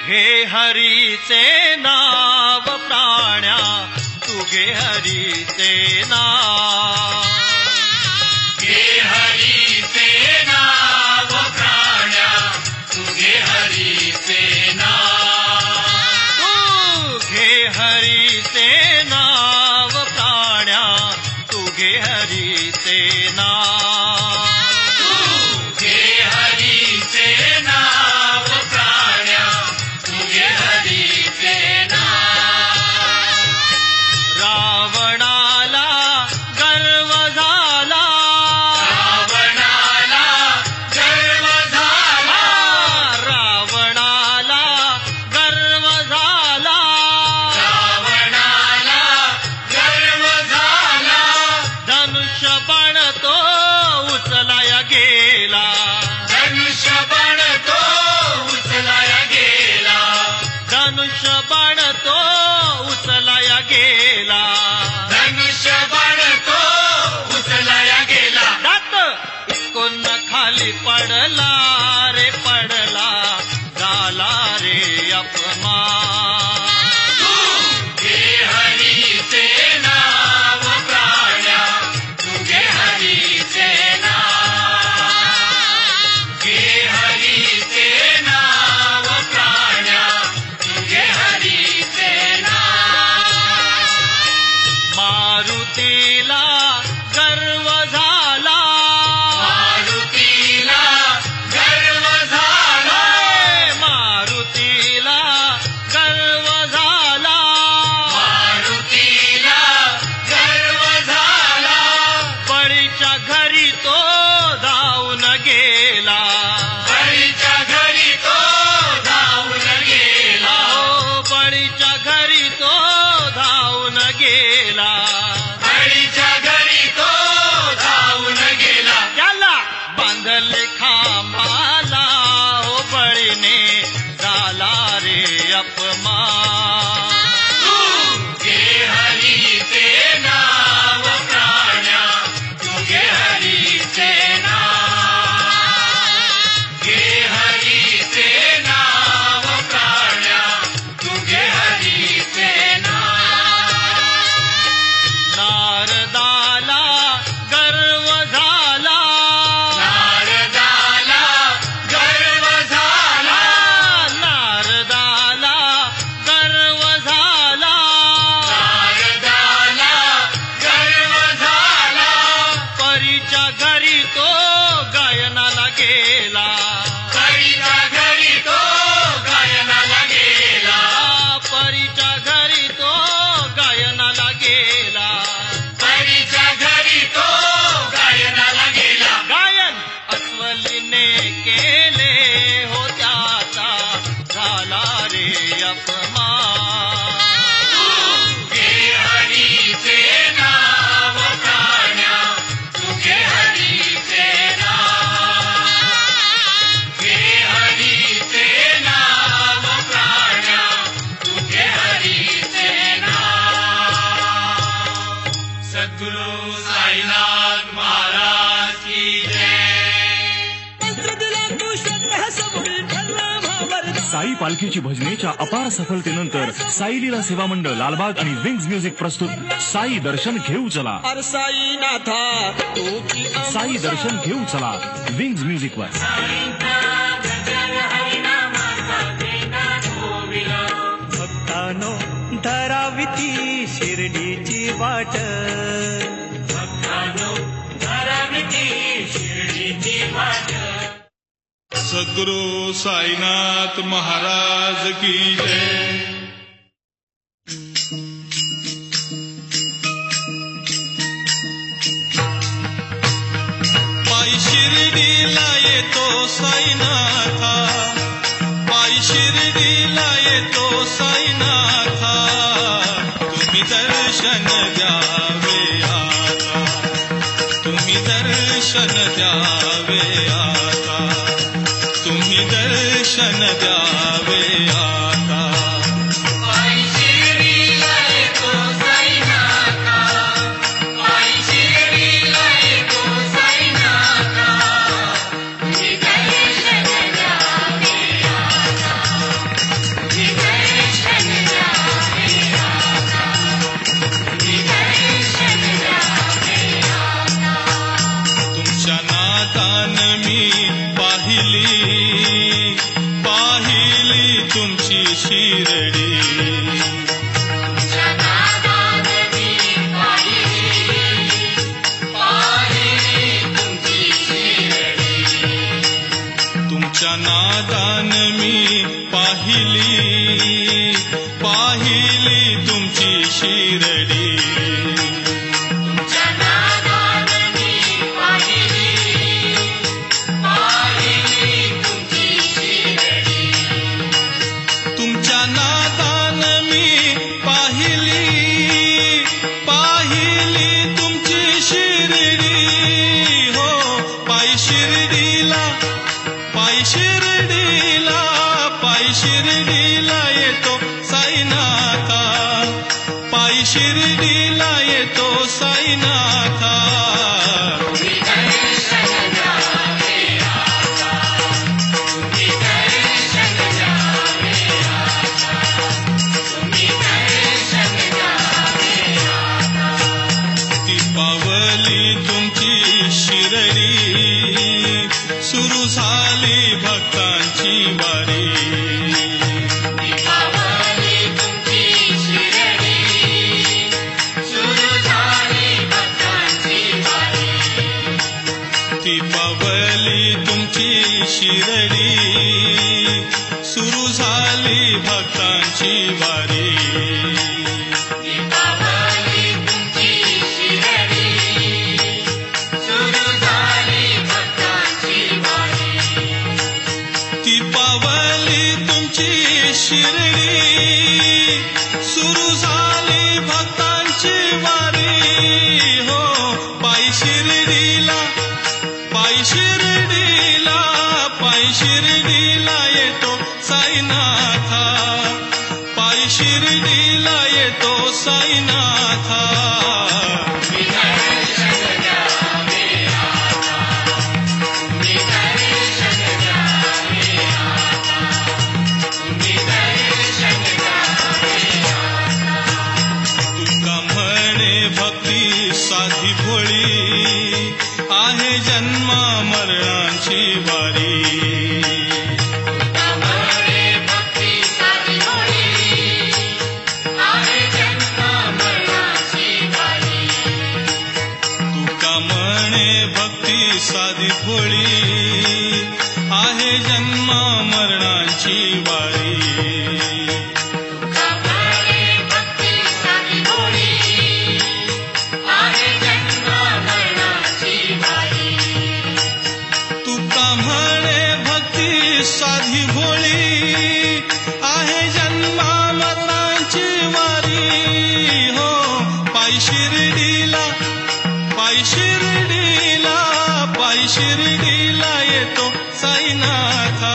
Speaker 1: घे हरीचे नाव प्राण्या तू घे हरीचे नाव.
Speaker 4: घे हरीचे नाव प्राण्या तू घे हरीचे नाव.
Speaker 1: तू घे हरीचे नाव प्राण्या तू घे हरीचे नाव.
Speaker 4: तू घे हरीचे नाव प्राण्या तू घे हरीचे नाव.
Speaker 1: रावणाला गर्व झाला.
Speaker 4: रावणाला गर्व झाला.
Speaker 1: रावणाला गर्व झाला.
Speaker 4: रावणाला गर्व झाला.
Speaker 1: धनुष्यबाण तो उचलाया गेला.
Speaker 4: धनुष्यबाण तो उचलाया गेला.
Speaker 1: धनुष्यबाण तो उचलाया गेला.
Speaker 4: धनुष्यबाण तो उचलाया गेला.
Speaker 1: दात इकून खाली पडला रे पडला झाला रे अपमान.
Speaker 4: तू घे हरीचे नाव प्राण्या तू घे हरीचे नाव. घे हरीचे नाव प्राण्या तू घे हरीचे नाव.
Speaker 1: मारुतीला गर्व झाला.
Speaker 4: मारुतीला गर्व झाला.
Speaker 1: मारुतीला गर्व झाला.
Speaker 4: मारुतीला गर्व झाला.
Speaker 1: बळीच्या घरी तो धावून गेला.
Speaker 4: बळीच्या घरी तो धावून गेला.
Speaker 1: हो बळीच्या घरी तो धावून गेला.
Speaker 4: बळीच्या घरी तो धावून गेला.
Speaker 1: त्याला बांधले खांबाला हो बळीने झाला रे अपमान.
Speaker 4: तू घे हरीचे नाव प्राण्या तू घे हरीचे नाव. घे हरीचे नाव प्राण्या तू घे हरीचे नाव.
Speaker 1: नारदाला गर्व झाला.
Speaker 4: नारदाला गर्व झाला.
Speaker 1: नारदाला गर्व झाला.
Speaker 4: नारदाला गर्व झाला.
Speaker 1: परीच्या घरी तो गायनाला गेला.
Speaker 4: परीच्या घरी तो गायनाला गेला.
Speaker 1: परीच्या घरी तो गायनाला गेला.
Speaker 4: परीच्या घरी तो गायनाला गेला.
Speaker 1: गायन अस्वलीने केले हो त्याचा झाला रे अपमान.
Speaker 4: तू घे हरीचे नाव प्राण्या तू घे हरीचे नाव. घे हरीचे नाव प्राण्या तू घे हरीचे नाव. सद्गुरु साईनाथ महाराज की जय.
Speaker 11: साई पालखीची भजनेच्या अपार सफलतेनंतर साई लीला सेवा मंडळ लालबाग आणि विंग्स म्युझिक प्रस्तुत साई दर्शन घेऊ चला. साई दर्शन घेऊ चला विंग्स म्युझिक वर.
Speaker 12: भक्तानो धरावी ती शिर्डीची वाट.
Speaker 4: भक्तानो धरावी ती शिर्डीची वाट.
Speaker 5: सद्गुरु साईनाथ महाराज की जय. पायी शिर्डीला येतो साईनाथा. पायी शिर्डीला येतो साईनाथा. तुम्ही दर्शन द्यावे आता. तुम्ही दर्शन द्यावे आता. तुम्ही दर्शन द्यावे आता.
Speaker 4: पायी
Speaker 5: तुमच्या नादान मी पाहिली तुमची शिरडी. तुमच्या नादान मी पाहिली तुमची शिरडी. हो पायी शिर्डीला येतो साईनाथा. पायी शिर्डीला येतो साईनाथा. ती पावली तुमची शिरडी, सुरू झाली भक्तांची वारी. ती पावली तुमची शिरडी, सुरू झाली भक्तांची वारी. ती पावली तुमची शिरडी, सुरू झाली भक्तांची वारी. हो पायी शिर्डीला येतो साईनाथा. पायी शिर्डीला येतो साईनाथा. तुका म्हणे भक्ती साधी भोळी, आहे जन्मा मरणाची वारी. तुका म्हणे भक्ती साधी भोळी, आहे जन्मा मरणाची वारी. साधी भोळी, आहे जन्मा मरणाची वारी. हो पायी शिर्डीला येतो साईनाथा.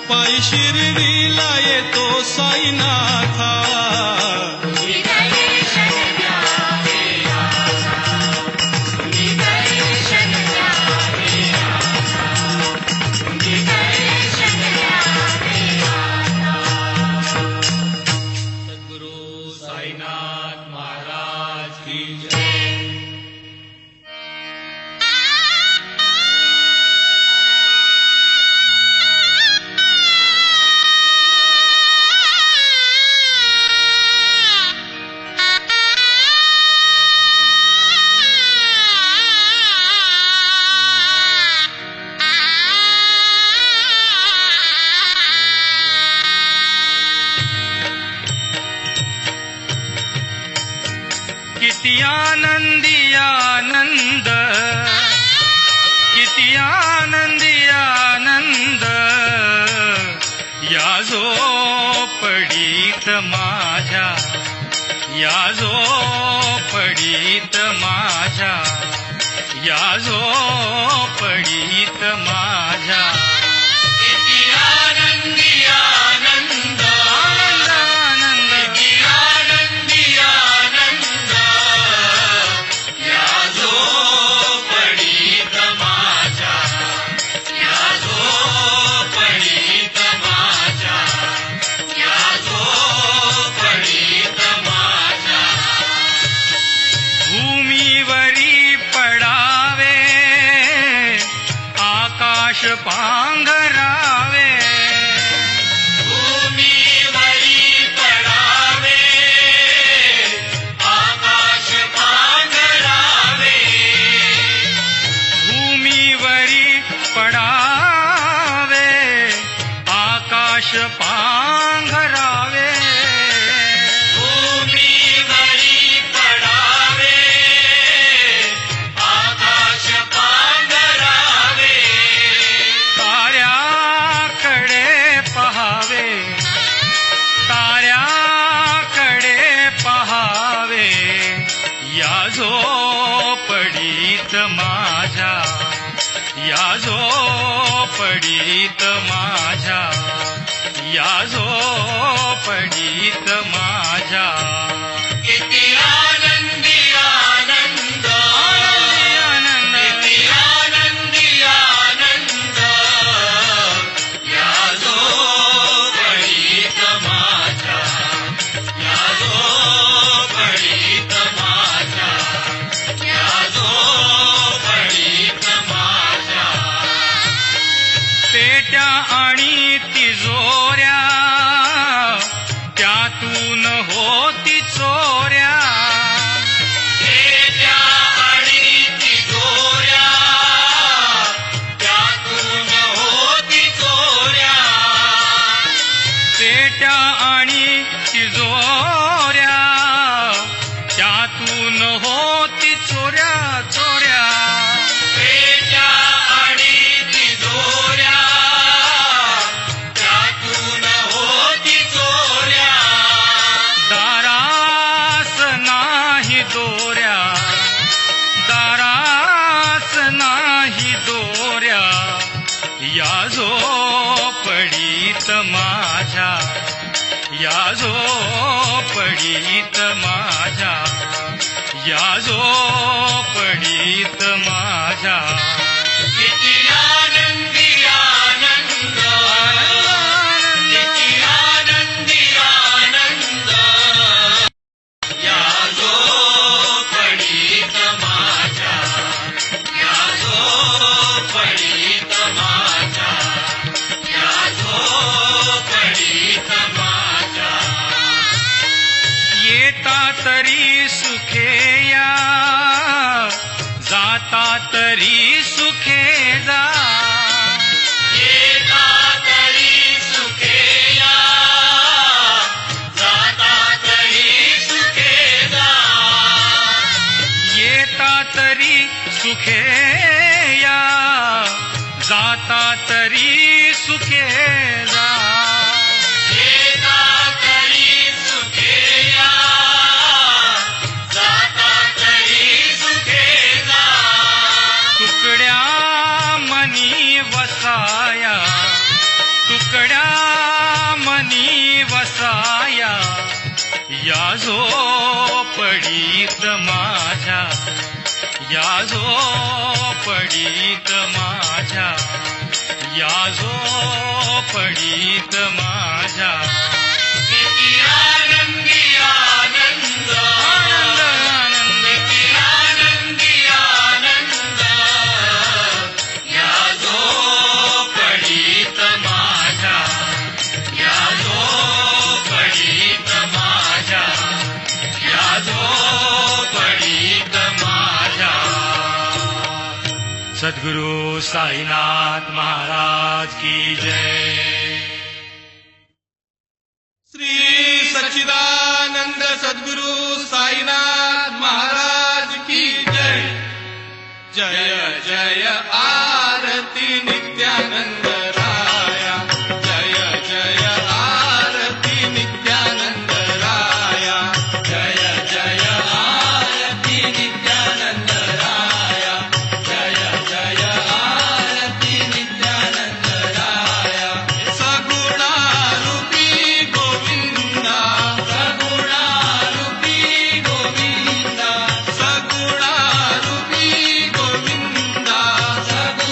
Speaker 5: पायी शिर्डीला येतो साईनाथा.
Speaker 3: किती आनंदी आनंद, किती आनंदी आनंद, या झोपडीत माझ्या, या झोपडीत माझ्या, या झोपडीत माझ्या.
Speaker 4: किती आनंदी आनंद,
Speaker 3: आनंद आनंद,
Speaker 4: किती आनंदी आनंद, या झोपडीत माझ्या, या झोपडीत माझ्या, या झोपडीत माझ्या.
Speaker 3: भूमीवरी पडावे, आकाश पांघरावे.
Speaker 4: भूमीवरी
Speaker 3: पडीत माझ्या
Speaker 4: किती आनंदी आनंद
Speaker 3: आनंद
Speaker 4: किती आनंदी आनंद या जो पडीत माझ्या या जो पडीत माझ्या या जो पडीत माझ्या
Speaker 3: पेट्या आणि तिजोऱ्या त्यातून होती चोऱ्या
Speaker 4: पेट्या आणि तिजोऱ्या त्यातून होती चोऱ्या
Speaker 3: पेट्या आणि तिजोऱ्या त्यातून होती चोऱ्या चोऱ्या
Speaker 4: पेट्या आणि तिजोऱ्या त्यातून होती चोऱ्या
Speaker 3: दारास नाही दोऱ्या दारास नाही दोऱ्या या जो पडीत माझ्या या जो पडीत माझ्या या जो पडीत माझ्या
Speaker 4: किती आनंदी आनंद किती आनंदी आनंद या जो पडीत माझ्या या जो पडीत माझ्या या जो पडीत माझ्या
Speaker 3: येता तरी सुखे या जाता तरी सुखे जा
Speaker 4: येता तरी सुखे या जाता तरी सुखे जा
Speaker 3: येता तरी सुखे या जाता तरी सुखे जा
Speaker 4: येता तरी सुखे या जाता तरी सुखे जा
Speaker 3: तुकड्या मनी वसाया तुकड्या मनी वसाया या जो पडीत माझ्या या जो पडीत माझ्या या जो पडीत माझ्या
Speaker 4: किती आनंदी आनंद
Speaker 3: आनंद आनंद
Speaker 4: किती आनंदी आनंद या जो पडीत माझ्या या जो पडीत माझ्या या जो पडीत माझ्या
Speaker 3: सद्गुरु साईनाथ महाराज की जय
Speaker 5: श्री सच्चिदानंद सद्गुरु साईनाथ महाराज की जय जय जय आरती नित्यानंद राया जय जय आरती नित्यानंद राया जय जय आरती नित्यानंद राया जय जय आरती नित्यानंद राया सगुणारूपी गोविंदा सगुणारूपी गोविंदा सगुणारूपी गोविंदा सगुणारूपी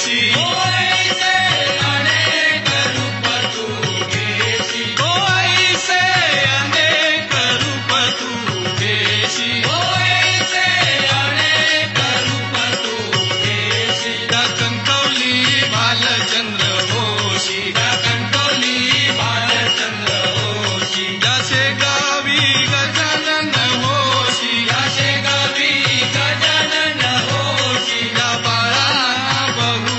Speaker 5: घेशी ऐसे अनेक रूप तू घेशी ऐसे अनेक रूप तू घेशी ऐसे अनेक रूप तू घेशी कणकवली भालचंद्र होशी कणकवली भालचंद्र होशी जसे गावी गजानन होशी जसे गावी गजानन होशी या बाळांना बहु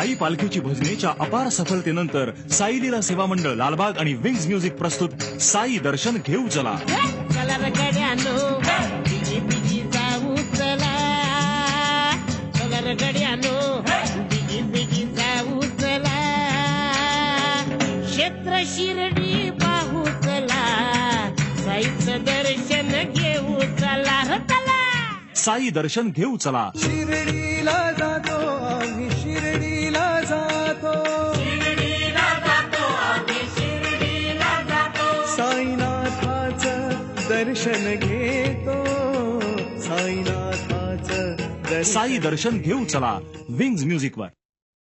Speaker 11: साई पालखीची भजनेच्या अपार सफलतेनंतर साई लीला सेवा मंडळ लालबाग आणि विंग्स म्युझिक प्रस्तुत साई दर्शन घेऊ चला.
Speaker 10: चला रे गड्यानो बिगी बिगी जाऊ चला. चला रे गड्यानो बिगी बिगी जाऊ चला. क्षेत्र शिर्डी पाहू चला. साईचं दर्शन घेऊ चला रे चला.
Speaker 11: साई दर्शन घेऊ चला.
Speaker 12: शिर्डीला जातो आम्ही शिर्डीला जातो.
Speaker 10: शिर्डीला जातो आम्ही शिर्डीला जातो.
Speaker 12: साईनाथाचं दर्शन घेतो. साईनाथाचं
Speaker 11: साई दर्शन घेऊ चला विंग्स म्युझिकवर.